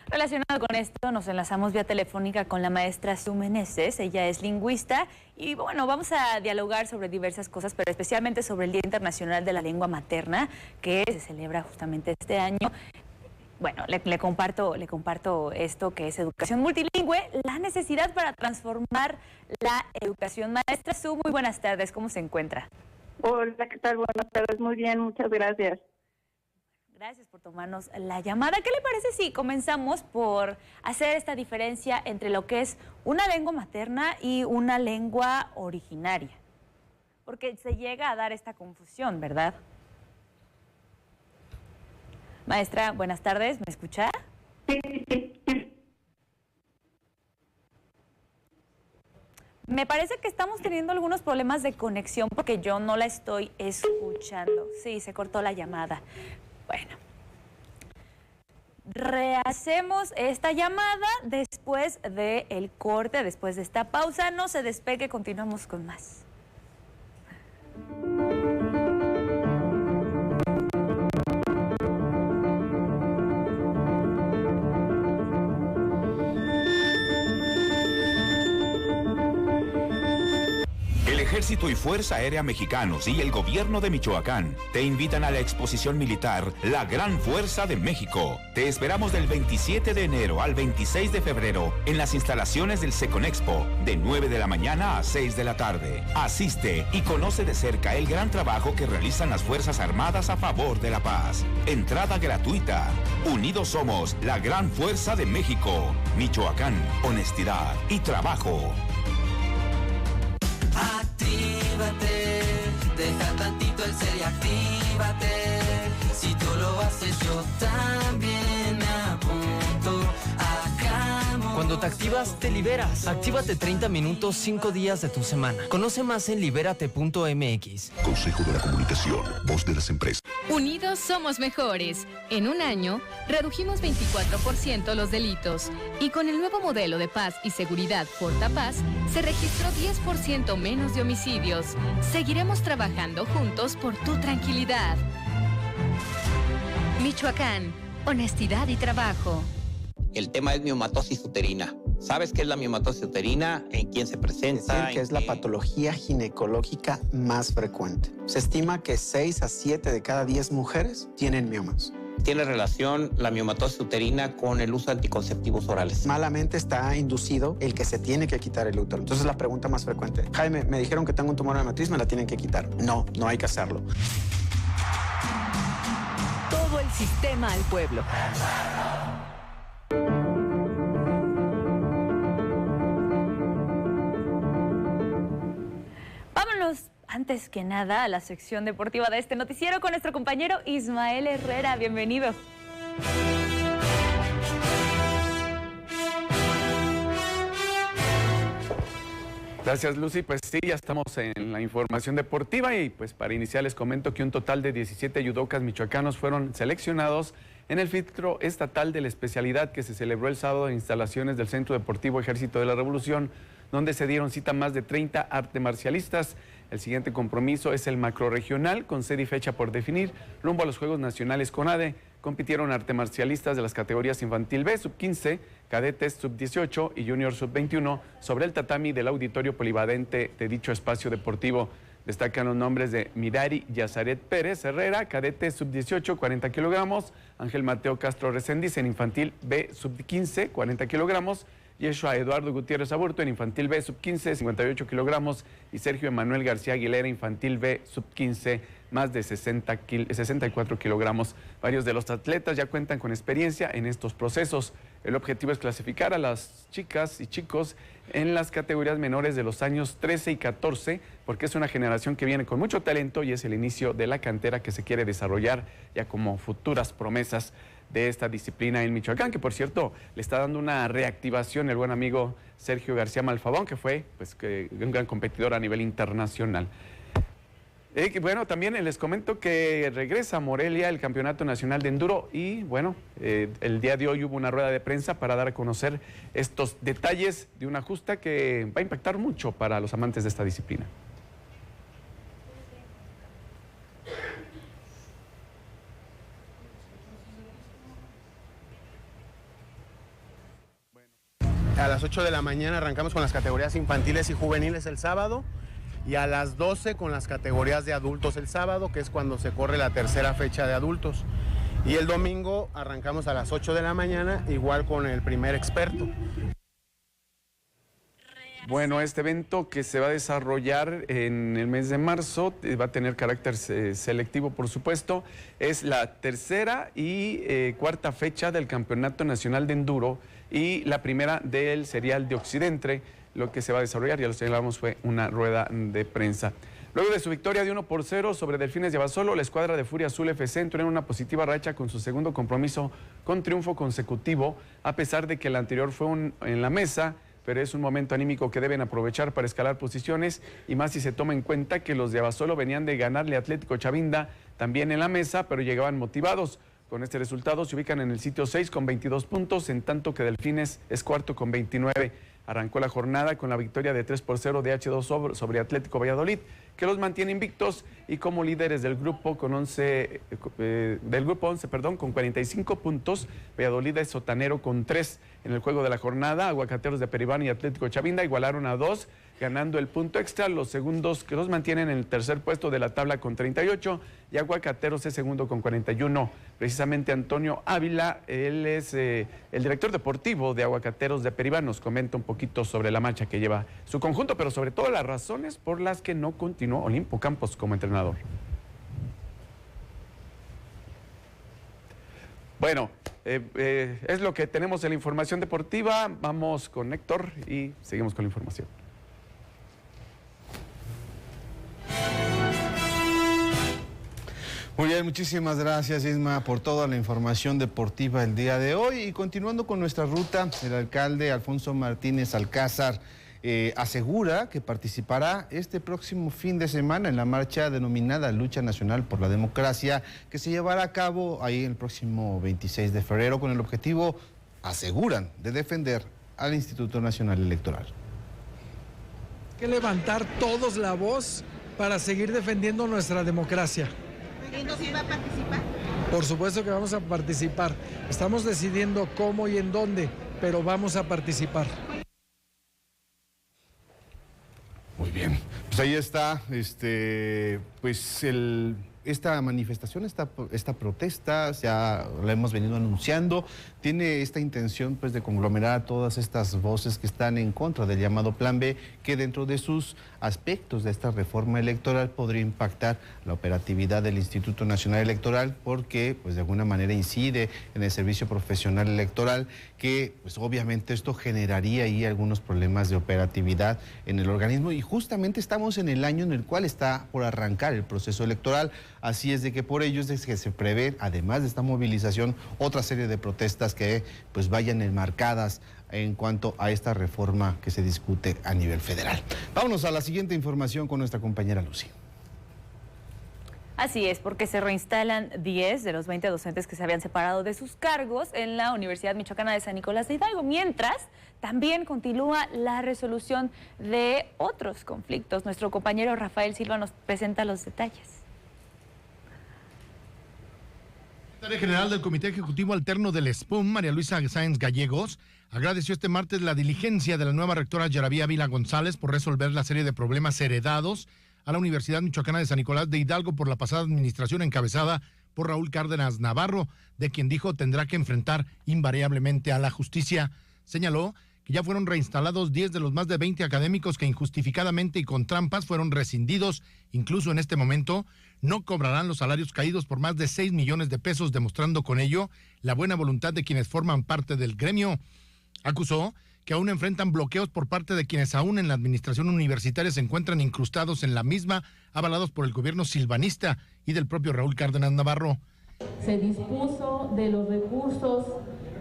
Relacionado con esto, nos enlazamos vía telefónica con la maestra Sue Meneses. Ella es lingüista y bueno, vamos a dialogar sobre diversas cosas, pero especialmente sobre el Día Internacional de la Lengua Materna, que se celebra justamente este año. Bueno, le comparto esto que es educación multilingüe, la necesidad para transformar la educación. Maestra Sue, muy buenas tardes, ¿cómo se encuentra? Hola, ¿qué tal? Buenas tardes, muy bien, muchas gracias. Gracias por tomarnos la llamada. ¿Qué le parece si comenzamos por hacer esta diferencia entre lo que es una lengua materna y una lengua originaria? Porque se llega a dar esta confusión, ¿verdad? Maestra, buenas tardes, ¿me escucha? Sí. Me parece que estamos teniendo algunos problemas de conexión porque yo no la estoy escuchando. Sí, se cortó la llamada. Bueno, rehacemos esta llamada después del corte, después de esta pausa. No se despegue, continuamos con más. El Ejército y Fuerza Aérea Mexicanos y el Gobierno de Michoacán te invitan a la exposición militar La Gran Fuerza de México. Te esperamos del 27 de enero al 26 de febrero en las instalaciones del Seconexpo, de 9 de la mañana a 6 de la tarde. Asiste y conoce de cerca el gran trabajo que realizan las Fuerzas Armadas a favor de la paz. Entrada gratuita. Unidos somos la Gran Fuerza de México. Michoacán, honestidad y trabajo. Actívate, deja tantito el ser y actívate. Si tú lo haces, yo también me apunto. Hagamos. Cuando te activas, te liberas. Actívate 30 minutos, 5 días de tu semana. Conoce más en libérate.mx. Consejo de la Comunicación, voz de las empresas. Unidos somos mejores. En un año, redujimos 24% los delitos. Y con el nuevo modelo de paz y seguridad Fortapaz, se registró 10% menos de homicidios. Seguiremos trabajando juntos por tu tranquilidad. Michoacán, honestidad y trabajo. El tema es miomatosis uterina. ¿Sabes qué es la miomatosis uterina? ¿En quién se presenta? Es decir, que es la patología ginecológica más frecuente. Se estima que 6 a 7 de cada 10 mujeres tienen miomas. ¿Tiene relación la miomatosis uterina con el uso de anticonceptivos orales? Malamente está inducido el que se tiene que quitar el útero. Entonces la pregunta más frecuente: Jaime, me dijeron que tengo un tumor en la matriz, me la tienen que quitar. No, no hay que hacerlo. Todo el sistema al pueblo. Vámonos antes que nada a la sección deportiva de este noticiero con nuestro compañero Ismael Herrera. Bienvenido. Gracias, Lucy. Pues sí, ya estamos en la información deportiva y pues para iniciar les comento que un total de 17 yudocas michoacanos fueron seleccionados en el filtro estatal de la especialidad que se celebró el sábado en instalaciones del Centro Deportivo Ejército de la Revolución, donde se dieron cita más de 30 artes marcialistas. El siguiente compromiso es el macrorregional, con sede y fecha por definir, rumbo a los Juegos Nacionales CONADE. Compitieron artes marcialistas de las categorías infantil B, sub-15, cadetes sub-18 y junior sub-21 sobre el tatami del auditorio polivalente de dicho espacio deportivo. Destacan los nombres de Mirari Yazaret Pérez Herrera, cadete sub-18, 40 kilogramos, Ángel Mateo Castro Reséndiz en infantil B, sub-15, 40 kilogramos, Yeshua Eduardo Gutiérrez Aburto en infantil B, sub-15, 58 kilogramos, y Sergio Emanuel García Aguilera, infantil B, sub-15, más de 64 kilogramos. Varios de los atletas ya cuentan con experiencia en estos procesos. El objetivo es clasificar a las chicas y chicos en las categorías menores de los años 13 y 14, porque es una generación que viene con mucho talento y es el inicio de la cantera que se quiere desarrollar ya como futuras promesas de esta disciplina en Michoacán, que por cierto le está dando una reactivación el buen amigo Sergio García Malfabón, que fue un gran competidor a nivel internacional. Bueno, también les comento que regresa a Morelia el Campeonato Nacional de Enduro y bueno, el día de hoy hubo una rueda de prensa para dar a conocer estos detalles de una justa que va a impactar mucho para los amantes de esta disciplina. A las 8 de la mañana arrancamos con las categorías infantiles y juveniles el sábado, y a las 12 con las categorías de adultos el sábado, que es cuando se corre la tercera fecha de adultos. Y el domingo arrancamos a las 8 de la mañana, igual con el primer experto. Bueno, este evento que se va a desarrollar en el mes de marzo va a tener carácter selectivo, por supuesto. Es la tercera y cuarta fecha del Campeonato Nacional de Enduro y la primera del Serial de Occidente. Lo que se va a desarrollar, ya lo señalamos, fue una rueda de prensa. Luego de su victoria de 1-0 sobre Delfines de Abasolo, la escuadra de Furia Azul FC entró en una positiva racha con su segundo compromiso con triunfo consecutivo, a pesar de que el anterior fue en la mesa, pero es un momento anímico que deben aprovechar para escalar posiciones, y más si se toma en cuenta que los de Abasolo venían de ganarle a Atlético Chavinda también en la mesa, pero llegaban motivados. Con este resultado se ubican en el sitio 6 con 22 puntos, en tanto que Delfines es cuarto con 29. Arrancó la jornada con la victoria de 3-0 de H2 sobre Atlético Valladolid, que los mantiene invictos y como líderes del grupo con 11 con 45 puntos. Valladolid es sotanero con 3. En el juego de la jornada, Aguacateros de Peribán y Atlético Chavinda igualaron a 2, ganando el punto extra. Los segundos que los mantienen en el tercer puesto de la tabla con 38 y Aguacateros es segundo con 41. Precisamente Antonio Ávila, él es el director deportivo de Aguacateros de Peribán, nos comenta un poquito sobre la marcha que lleva su conjunto, pero sobre todo las razones por las que no continuó Olimpo Campos como entrenador. Bueno, es lo que tenemos en la información deportiva. Vamos con Héctor y seguimos con la información. Muy bien, muchísimas gracias, Isma, por toda la información deportiva el día de hoy. Y continuando con nuestra ruta, el alcalde Alfonso Martínez Alcázar asegura que participará este próximo fin de semana en la marcha denominada Lucha Nacional por la Democracia, que se llevará a cabo ahí el próximo 26 de febrero con el objetivo, aseguran, de defender al Instituto Nacional Electoral. Hay que levantar todos la voz para seguir defendiendo nuestra democracia. ¿Sí va a participar? Por supuesto que vamos a participar. Estamos decidiendo cómo y en dónde, pero vamos a participar. Muy bien, pues ahí está, esta manifestación, esta protesta, ya la hemos venido anunciando, tiene esta intención pues de conglomerar a todas estas voces que están en contra del llamado Plan B, que dentro de sus aspectos de esta reforma electoral podría impactar la operatividad del Instituto Nacional Electoral, porque pues de alguna manera incide en el servicio profesional electoral, que pues obviamente esto generaría ahí algunos problemas de operatividad en el organismo, y justamente estamos en el año en el cual está por arrancar el proceso electoral. Así es de que por ello es que se prevé, además de esta movilización, otra serie de protestas que pues vayan enmarcadas en cuanto a esta reforma que se discute a nivel federal. Vámonos a la siguiente información con nuestra compañera Lucy. Así es, porque se reinstalan 10 de los 20 docentes que se habían separado de sus cargos en la Universidad Michoacana de San Nicolás de Hidalgo, mientras también continúa la resolución de otros conflictos. Nuestro compañero Rafael Silva nos presenta los detalles. La secretaria general del Comité Ejecutivo Alterno del SPUM, María Luisa Sáenz Gallegos, agradeció este martes la diligencia de la nueva rectora Yaravía Ávila González por resolver la serie de problemas heredados a la Universidad Michoacana de San Nicolás de Hidalgo por la pasada administración encabezada por Raúl Cárdenas Navarro, de quien dijo tendrá que enfrentar invariablemente a la justicia. Señaló que ya fueron reinstalados 10 de los más de 20 académicos que injustificadamente y con trampas fueron rescindidos. Incluso en este momento no cobrarán los salarios caídos por más de 6 millones de pesos, demostrando con ello la buena voluntad de quienes forman parte del gremio. Acusó que aún enfrentan bloqueos por parte de quienes aún en la administración universitaria se encuentran incrustados en la misma, avalados por el gobierno silvanista y del propio Raúl Cárdenas Navarro. Se dispuso de los recursos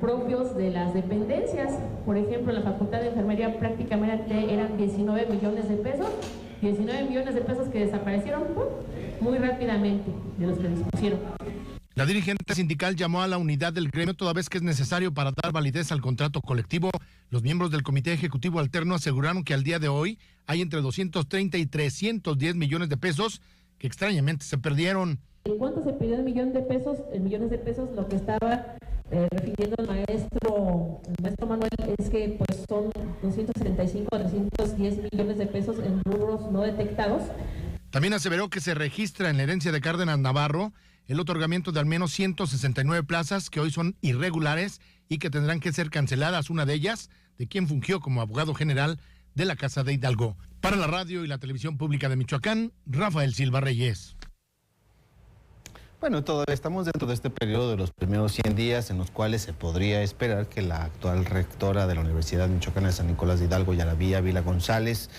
propios de las dependencias. Por ejemplo, la Facultad de Enfermería prácticamente eran 19 millones de pesos. 19 millones de pesos que desaparecieron muy rápidamente de los que dispusieron. La dirigente sindical llamó a la unidad del gremio toda vez que es necesario para dar validez al contrato colectivo. Los miembros del Comité Ejecutivo Alterno aseguraron que al día de hoy hay entre 230 y 310 millones de pesos que extrañamente se perdieron. ¿En cuánto se pidió el millón de pesos? En millones de pesos, lo que estaba refiriendo el maestro Manuel es que pues son 275 a 310 millones de pesos en rubros no detectados. También aseveró que se registra en la herencia de Cárdenas Navarro el otorgamiento de al menos 169 plazas que hoy son irregulares y que tendrán que ser canceladas, una de ellas de quien fungió como abogado general de la Casa de Hidalgo. Para la radio y la televisión pública de Michoacán, Rafael Silva Reyes. Bueno, todavía estamos dentro de este periodo de los primeros 100 días en los cuales se podría esperar que la actual rectora de la Universidad Michoacana de San Nicolás de Hidalgo, Yaravía Ávila González,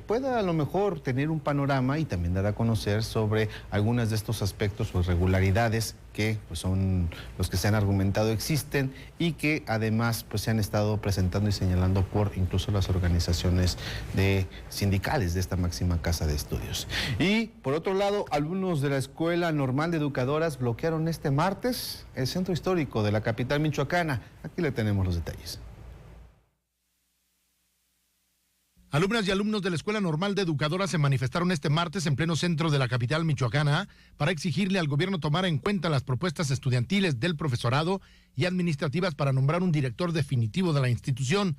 pueda a lo mejor tener un panorama y también dar a conocer sobre algunas de estos aspectos o irregularidades que pues, son los que se han argumentado existen y que además pues, se han estado presentando y señalando por incluso las organizaciones sindicales de esta máxima casa de estudios. Y por otro lado, alumnos de la Escuela Normal de Educadoras bloquearon este martes el centro histórico de la capital michoacana. Aquí le tenemos los detalles. Alumnas y alumnos de la Escuela Normal de Educadoras se manifestaron este martes en pleno centro de la capital michoacana para exigirle al gobierno tomar en cuenta las propuestas estudiantiles del profesorado y administrativas para nombrar un director definitivo de la institución.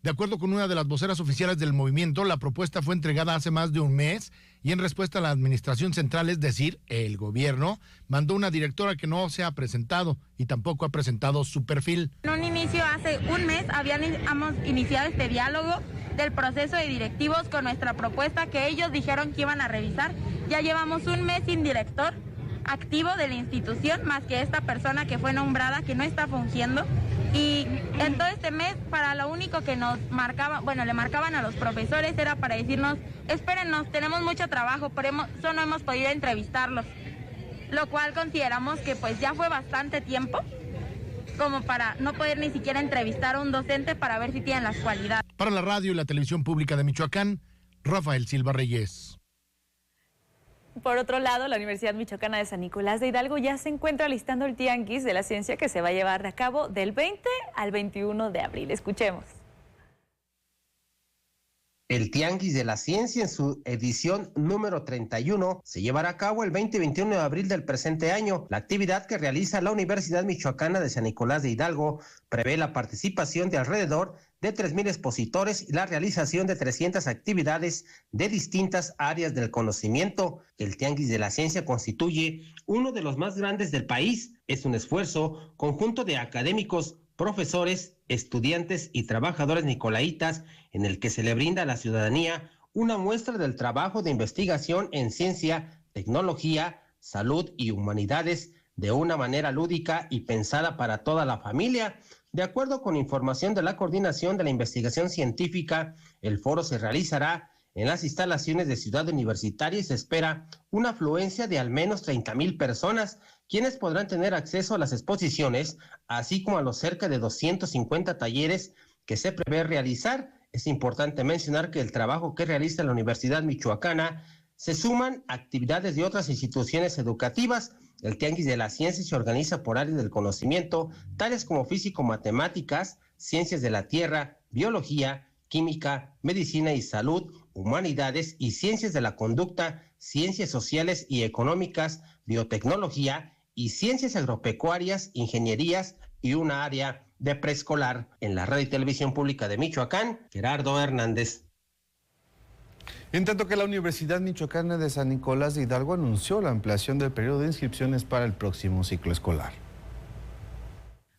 De acuerdo con una de las voceras oficiales del movimiento, la propuesta fue entregada hace más de un mes y en respuesta a la administración central, es decir, el gobierno, mandó una directora que no se ha presentado y tampoco ha presentado su perfil. En un inicio, hace un mes, habíamos iniciado este diálogo del proceso de directivos con nuestra propuesta que ellos dijeron que iban a revisar. Ya llevamos un mes sin director activo de la institución, más que esta persona que fue nombrada, que no está fungiendo. Y en todo este mes, para lo único que nos marcaban, le marcaban a los profesores era para decirnos, espérennos, tenemos mucho trabajo, por eso no hemos podido entrevistarlos. Lo cual consideramos que pues ya fue bastante tiempo como para no poder ni siquiera entrevistar a un docente para ver si tienen las cualidades. Para la radio y la televisión pública de Michoacán, Rafael Silva Reyes. Por otro lado, la Universidad Michoacana de San Nicolás de Hidalgo ya se encuentra listando el Tianguis de la Ciencia que se va a llevar a cabo del 20 al 21 de abril. Escuchemos. El Tianguis de la Ciencia en su edición número 31 se llevará a cabo el 20 y 21 de abril del presente año. La actividad que realiza la Universidad Michoacana de San Nicolás de Hidalgo prevé la participación de alrededor de 3,000 expositores y la realización de 300 actividades de distintas áreas del conocimiento. El Tianguis de la Ciencia constituye uno de los más grandes del país. Es un esfuerzo conjunto de académicos, profesores, estudiantes y trabajadores nicolaitas en el que se le brinda a la ciudadanía una muestra del trabajo de investigación en ciencia, tecnología, salud y humanidades de una manera lúdica y pensada para toda la familia. De acuerdo con información de la Coordinación de la Investigación Científica, el foro se realizará en las instalaciones de Ciudad Universitaria y se espera una afluencia de al menos 30,000 personas, quienes podrán tener acceso a las exposiciones, así como a los cerca de 250 talleres que se prevé realizar. Es importante mencionar que el trabajo que realiza la Universidad Michoacana se suman actividades de otras instituciones educativas. El Tianguis de la Ciencia se organiza por áreas del conocimiento, tales como físico-matemáticas, ciencias de la tierra, biología, química, medicina y salud, humanidades y ciencias de la conducta, ciencias sociales y económicas, biotecnología y ciencias agropecuarias, ingenierías y una área de preescolar. En la radio y televisión pública de Michoacán, Gerardo Hernández. En tanto que la Universidad Michoacana de San Nicolás de Hidalgo anunció la ampliación del periodo de inscripciones para el próximo ciclo escolar.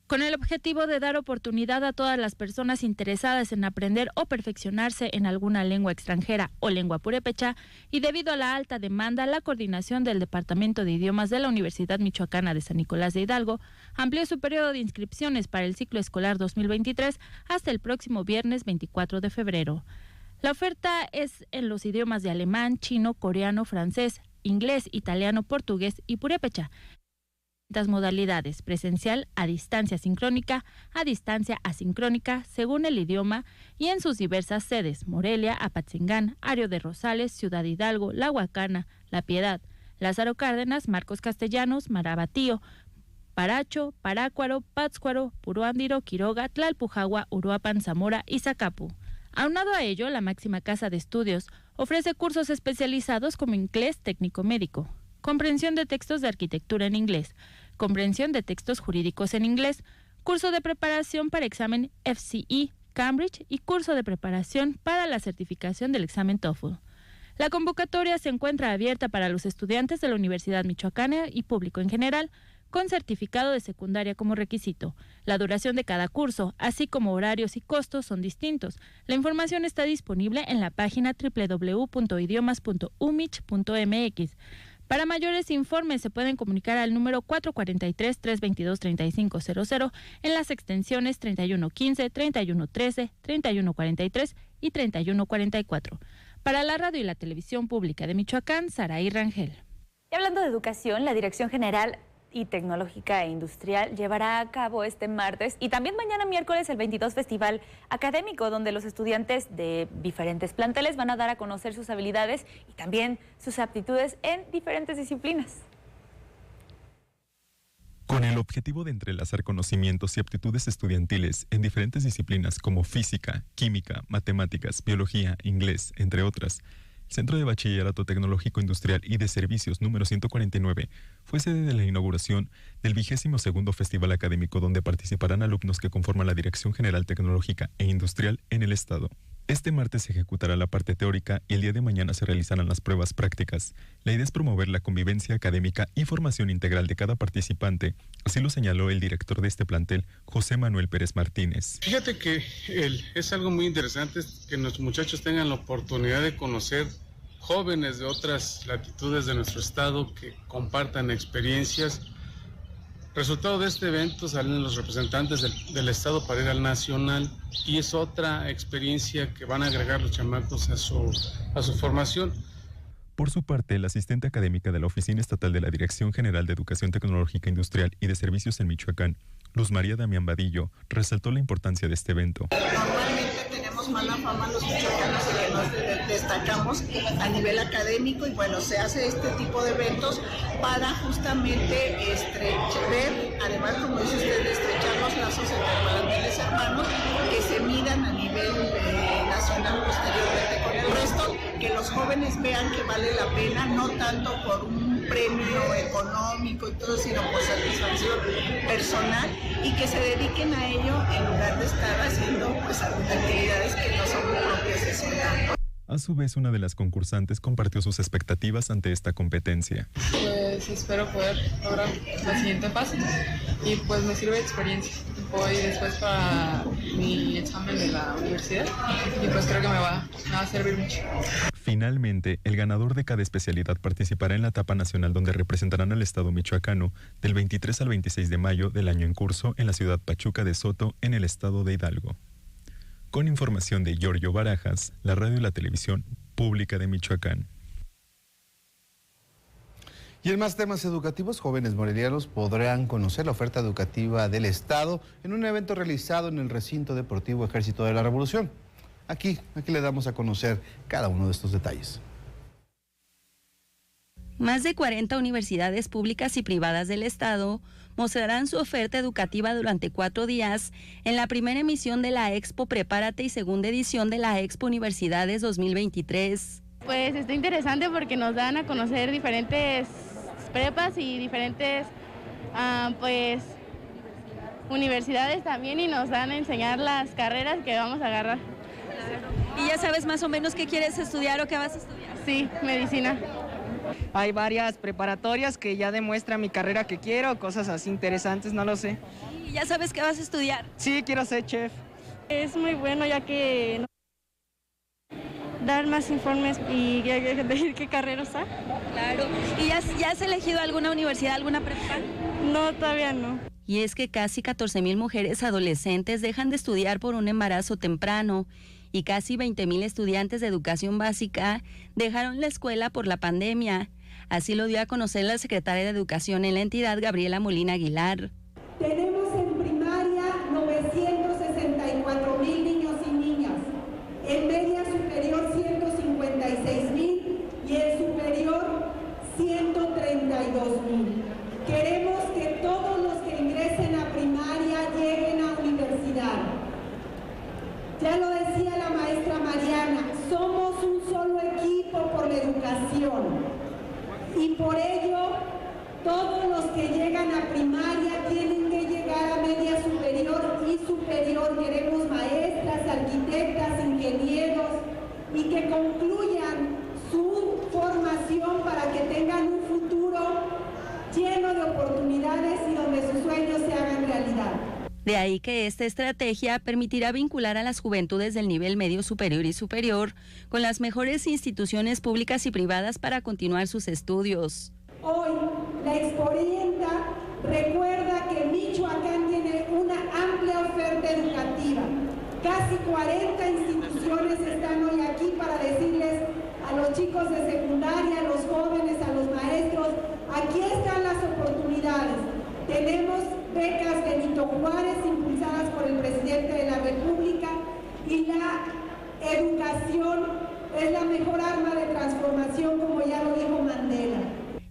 Con el objetivo de dar oportunidad a todas las personas interesadas en aprender o perfeccionarse en alguna lengua extranjera o lengua purépecha, y debido a la alta demanda, la coordinación del Departamento de Idiomas de la Universidad Michoacana de San Nicolás de Hidalgo amplió su periodo de inscripciones para el ciclo escolar 2023 hasta el próximo viernes 24 de febrero. La oferta es en los idiomas de alemán, chino, coreano, francés, inglés, italiano, portugués y purépecha. Modalidades: presencial, a distancia sincrónica, a distancia asincrónica, según el idioma, y en sus diversas sedes: Morelia, Apatzingán, Ario de Rosales, Ciudad Hidalgo, La Huacana, La Piedad, Lázaro Cárdenas, Marcos Castellanos, Marabatío, Paracho, Parácuaro, Pátzcuaro, Puruándiro, Quiroga, Tlalpujagua, Uruapan, Zamora y Zacapu. Aunado a ello, la máxima casa de estudios ofrece cursos especializados como inglés técnico médico, comprensión de textos de arquitectura en inglés, comprensión de textos jurídicos en inglés, curso de preparación para examen FCE Cambridge y curso de preparación para la certificación del examen TOEFL. La convocatoria se encuentra abierta para los estudiantes de la Universidad Michoacana y público en general, con certificado de secundaria como requisito. La duración de cada curso, así como horarios y costos, son distintos. La información está disponible en la página www.idiomas.umich.mx. Para mayores informes se pueden comunicar al número 443-322-3500 en las extensiones 3115, 3113, 3143 y 3144. Para la radio y la televisión pública de Michoacán, Saraí Rangel. Y hablando de educación, la Dirección General y Tecnológica e Industrial llevará a cabo este martes y también mañana miércoles el 22 Festival Académico, donde los estudiantes de diferentes planteles van a dar a conocer sus habilidades y también sus aptitudes en diferentes disciplinas. Con el objetivo de entrelazar conocimientos y aptitudes estudiantiles en diferentes disciplinas como física, química, matemáticas, biología, inglés, entre otras, el Centro de Bachillerato Tecnológico Industrial y de Servicios número 149 fue sede de la inauguración del 22º Festival Académico, donde participarán alumnos que conforman la Dirección General Tecnológica e Industrial en el Estado. Este martes se ejecutará la parte teórica y el día de mañana se realizarán las pruebas prácticas. La idea es promover la convivencia académica y formación integral de cada participante, así lo señaló el director de este plantel, José Manuel Pérez Martínez. Fíjate que es algo muy interesante que los muchachos tengan la oportunidad de conocer jóvenes de otras latitudes de nuestro estado que compartan experiencias. Resultado de este evento salen los representantes del estado para ir al nacional y es otra experiencia que van a agregar los chamacos a su formación. Por su parte, la asistente académica de la Oficina Estatal de la Dirección General de Educación Tecnológica Industrial y de Servicios en Michoacán, Luz María Damián Vadillo, resaltó la importancia de este evento. Normalmente tenemos mala fama los michoacanos de que nos destacamos a nivel académico y bueno, se hace este tipo de eventos para justamente ver, además como dice usted, estrechar los lazos entre planteles hermanos que se midan a nivel nacional posteriormente con el resto, que los jóvenes vean que vale la pena, no tanto por un premio económico y todo, sino por satisfacción personal y que se dediquen a ello en lugar de estar haciendo pues actividades que no son propias de su edad. A su vez, una de las concursantes compartió sus expectativas ante esta competencia. Pues espero poder lograr la siguiente fase y pues me sirve de experiencia. Voy después para mi examen de la universidad y pues creo que me va a servir mucho. Finalmente, el ganador de cada especialidad participará en la etapa nacional donde representarán al estado michoacano del 23 al 26 de mayo del año en curso en la ciudad Pachuca de Soto, en el estado de Hidalgo. Con información de Giorgio Barajas, la radio y la televisión pública de Michoacán. Y en más temas educativos, jóvenes morelianos podrán conocer la oferta educativa del Estado en un evento realizado en el recinto deportivo Ejército de la Revolución. Aquí le damos a conocer cada uno de estos detalles. Más de 40 universidades públicas y privadas del Estado mostrarán su oferta educativa durante 4 días en la primera emisión de la Expo Prepárate y segunda edición de la Expo Universidades 2023. Pues está interesante porque nos dan a conocer diferentes prepas y diferentes universidades también y nos dan a enseñar las carreras que vamos a agarrar. ¿Y ya sabes más o menos qué quieres estudiar o qué vas a estudiar? Sí, medicina. Hay varias preparatorias que ya demuestran mi carrera que quiero, cosas así interesantes, no lo sé. ¿Y ya sabes qué vas a estudiar? Sí, quiero ser chef. Es muy bueno ya que dar más informes y decir qué carrera está. Claro. ¿Y ya has elegido alguna universidad, alguna prepa? No, todavía no. Y es que casi 14,000 mujeres adolescentes dejan de estudiar por un embarazo temprano y casi 20,000 estudiantes de educación básica dejaron la escuela por la pandemia. Así lo dio a conocer la secretaria de Educación en la entidad, Gabriela Molina Aguilar. Tenemos en primaria 964,000 niños y niñas, en media superior 156,000 y en superior 132,000. Queremos que todos los que ingresen a primaria lleguen a universidad. Ya lo decía la maestra Mariana, somos un solo equipo por la educación y por ello todos los que llegan a primaria tienen que llegar a media superior y superior. Queremos maestras, arquitectas, ingenieros y que concluyan su formación para que tengan un futuro lleno de oportunidades y donde sus sueños se hagan realidad. De ahí que esta estrategia permitirá vincular a las juventudes del nivel medio superior y superior con las mejores instituciones públicas y privadas para continuar sus estudios. Hoy, la Exporienta recuerda que Michoacán tiene una amplia oferta educativa. Casi 40 instituciones están hoy aquí para decirles a los chicos de secundaria, a los jóvenes, a los maestros, aquí están las oportunidades. Tenemos becas Benito Juárez impulsadas por el presidente de la República y la educación es la mejor arma de transformación, como ya lo dijo Mandela.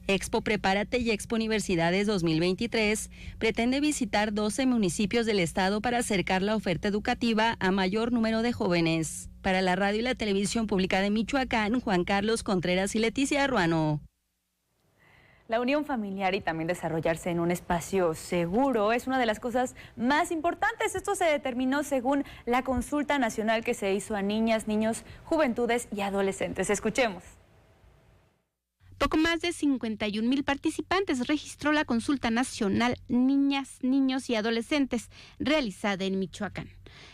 Expo Prepárate y Expo Universidades 2023 pretende visitar 12 municipios del estado para acercar la oferta educativa a mayor número de jóvenes. Para la radio y la televisión pública de Michoacán, Juan Carlos Contreras y Leticia Ruano. La unión familiar y también desarrollarse en un espacio seguro es una de las cosas más importantes. Esto se determinó según la consulta nacional que se hizo a niñas, niños, juventudes y adolescentes. Escuchemos. Poco más de 51,000 participantes registró la consulta nacional Niñas, Niños y Adolescentes realizada en Michoacán.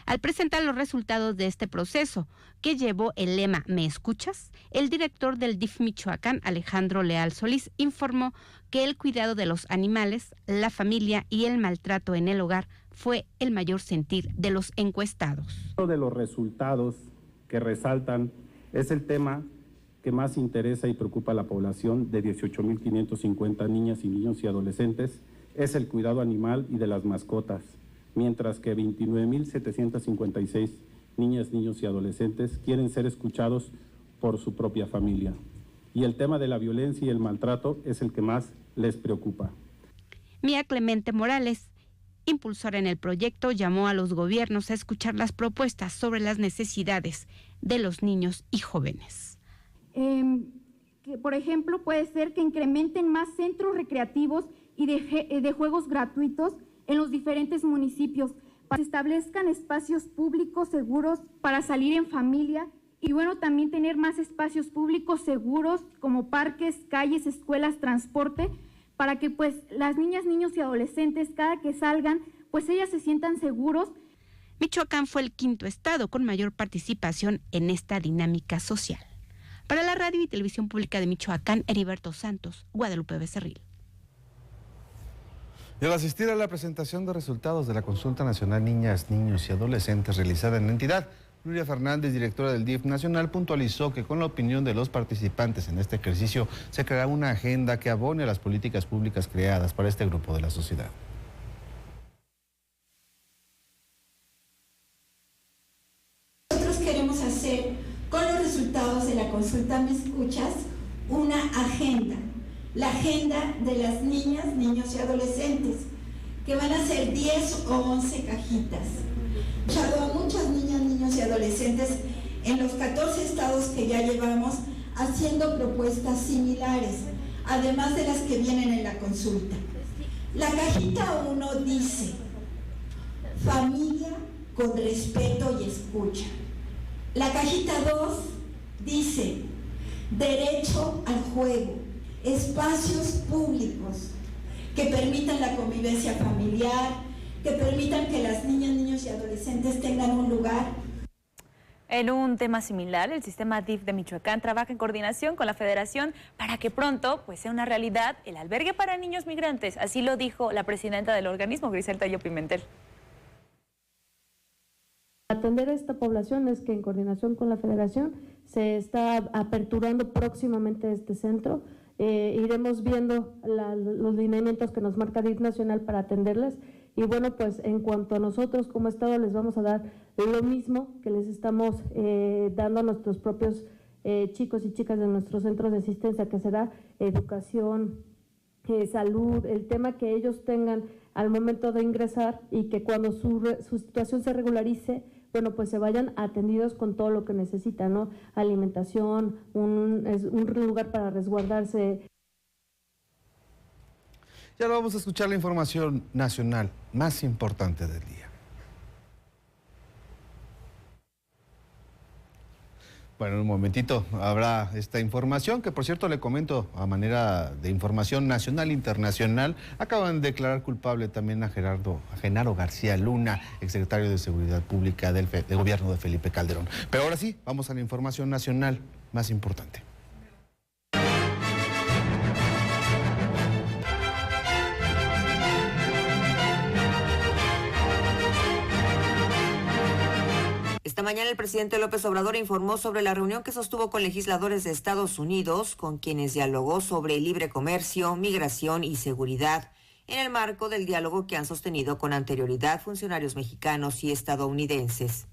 Al presentar los resultados de este proceso, que llevó el lema ¿Me escuchas?, el director del DIF Michoacán, Alejandro Leal Solís, informó que el cuidado de los animales, la familia y el maltrato en el hogar fue el mayor sentir de los encuestados. Uno de los resultados que resaltan es el tema que más interesa y preocupa a la población de 18,550 niñas y niños y adolescentes, es el cuidado animal y de las mascotas, mientras que 29,756 niñas, niños y adolescentes quieren ser escuchados por su propia familia. Y el tema de la violencia y el maltrato es el que más les preocupa. Mía Clemente Morales, impulsora en el proyecto, llamó a los gobiernos a escuchar las propuestas sobre las necesidades de los niños y jóvenes. Que, por ejemplo, puede ser que incrementen más centros recreativos y de juegos gratuitos en los diferentes municipios, para que se establezcan espacios públicos seguros para salir en familia y bueno, también tener más espacios públicos seguros como parques, calles, escuelas, transporte, para que pues las niñas, niños y adolescentes cada que salgan, pues ellas se sientan seguros. Michoacán fue el quinto estado con mayor participación en esta dinámica social. Para la radio y televisión pública de Michoacán, Heriberto Santos, Guadalupe Becerril. Y al asistir a la presentación de resultados de la Consulta Nacional Niñas, Niños y Adolescentes realizada en la entidad, Nuria Fernández, directora del DIF Nacional, puntualizó que con la opinión de los participantes en este ejercicio se creará una agenda que abone a las políticas públicas creadas para este grupo de la sociedad. Nosotros queremos hacer con los resultados de la consulta ¿Me escuchas?, una agenda. La agenda de las niñas, niños y adolescentes, que van a ser 10 o 11 cajitas. He escuchado a muchas niñas, niños y adolescentes en los 14 estados que ya llevamos haciendo propuestas similares, además de las que vienen en la consulta. La cajita 1 dice, familia con respeto y escucha. La cajita 2 dice, derecho al juego, espacios públicos que permitan la convivencia familiar, que permitan que las niñas, niños y adolescentes tengan un lugar. En un tema similar, el sistema DIF de Michoacán trabaja en coordinación con la Federación para que pronto sea una realidad el albergue para niños migrantes. Así lo dijo la presidenta del organismo, Grisel Tello Pimentel. Atender a esta población es que en coordinación con la Federación se está aperturando próximamente este centro. Iremos viendo los lineamientos que nos marca DIF Nacional para atenderles. Y bueno, pues en cuanto a nosotros como Estado les vamos a dar lo mismo que les estamos dando a nuestros propios chicos y chicas de nuestros centros de asistencia, que será educación, salud, el tema que ellos tengan al momento de ingresar y que cuando su situación se regularice, bueno, pues se vayan atendidos con todo lo que necesitan, ¿no? Alimentación, un lugar para resguardarse. Y ahora vamos a escuchar la información nacional más importante del día. Bueno, en un momentito habrá esta información que, por cierto, le comento a manera de información nacional e internacional. Acaban de declarar culpable también a Genaro García Luna, exsecretario de Seguridad Pública del gobierno de Felipe Calderón. Pero ahora sí, vamos a la información nacional más importante. Esta mañana el presidente López Obrador informó sobre la reunión que sostuvo con legisladores de Estados Unidos, con quienes dialogó sobre libre comercio, migración y seguridad, en el marco del diálogo que han sostenido con anterioridad funcionarios mexicanos y estadounidenses.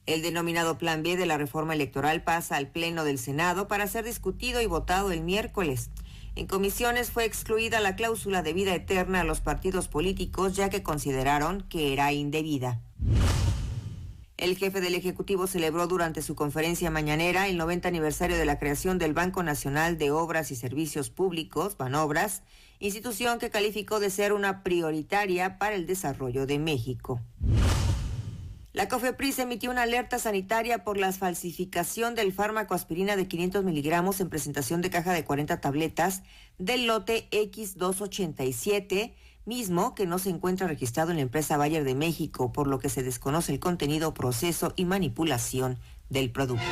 El denominado Plan B de la reforma electoral pasa al Pleno del Senado para ser discutido y votado el miércoles. En comisiones fue excluida la cláusula de vida eterna a los partidos políticos, ya que consideraron que era indebida. El jefe del Ejecutivo celebró durante su conferencia mañanera el 90 aniversario de la creación del Banco Nacional de Obras y Servicios Públicos, Banobras, institución que calificó de ser una prioritaria para el desarrollo de México. La COFEPRIS emitió una alerta sanitaria por la falsificación del fármaco aspirina de 500 miligramos en presentación de caja de 40 tabletas del lote X287, mismo que no se encuentra registrado en la empresa Bayer de México, por lo que se desconoce el contenido, proceso y manipulación del producto.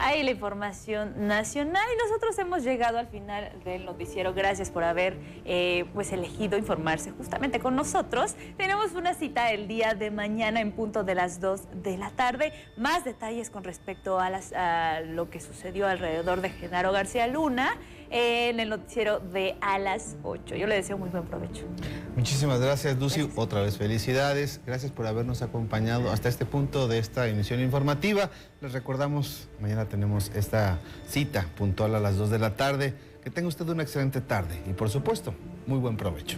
Ahí la información nacional y nosotros hemos llegado al final del noticiero. Gracias por haber elegido informarse justamente con nosotros. Tenemos una cita el día de mañana en punto de las 2 de la tarde. Más detalles con respecto a lo que sucedió alrededor de Genaro García Luna en el noticiero de a las 8. Yo le deseo muy buen provecho. Muchísimas gracias, Lucy. Gracias. Otra vez felicidades. Gracias por habernos acompañado hasta este punto de esta emisión informativa. Les recordamos, mañana tenemos esta cita puntual a las 2 de la tarde. Que tenga usted una excelente tarde y, por supuesto, muy buen provecho.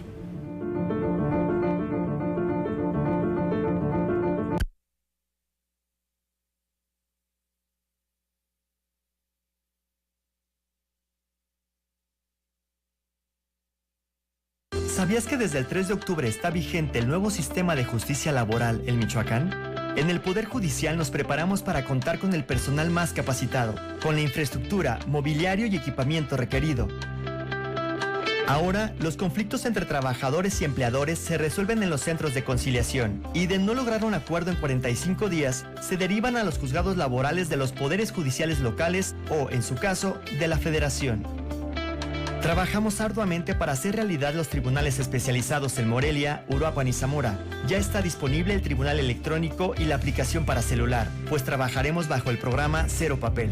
¿Sabías que desde el 3 de octubre está vigente el nuevo sistema de justicia laboral en Michoacán? En el Poder Judicial nos preparamos para contar con el personal más capacitado, con la infraestructura, mobiliario y equipamiento requerido. Ahora, los conflictos entre trabajadores y empleadores se resuelven en los centros de conciliación y de no lograr un acuerdo en 45 días, se derivan a los juzgados laborales de los poderes judiciales locales o, en su caso, de la Federación. Trabajamos arduamente para hacer realidad los tribunales especializados en Morelia, Uruapan y Zamora. Ya está disponible el tribunal electrónico y la aplicación para celular, pues trabajaremos bajo el programa Cero Papel.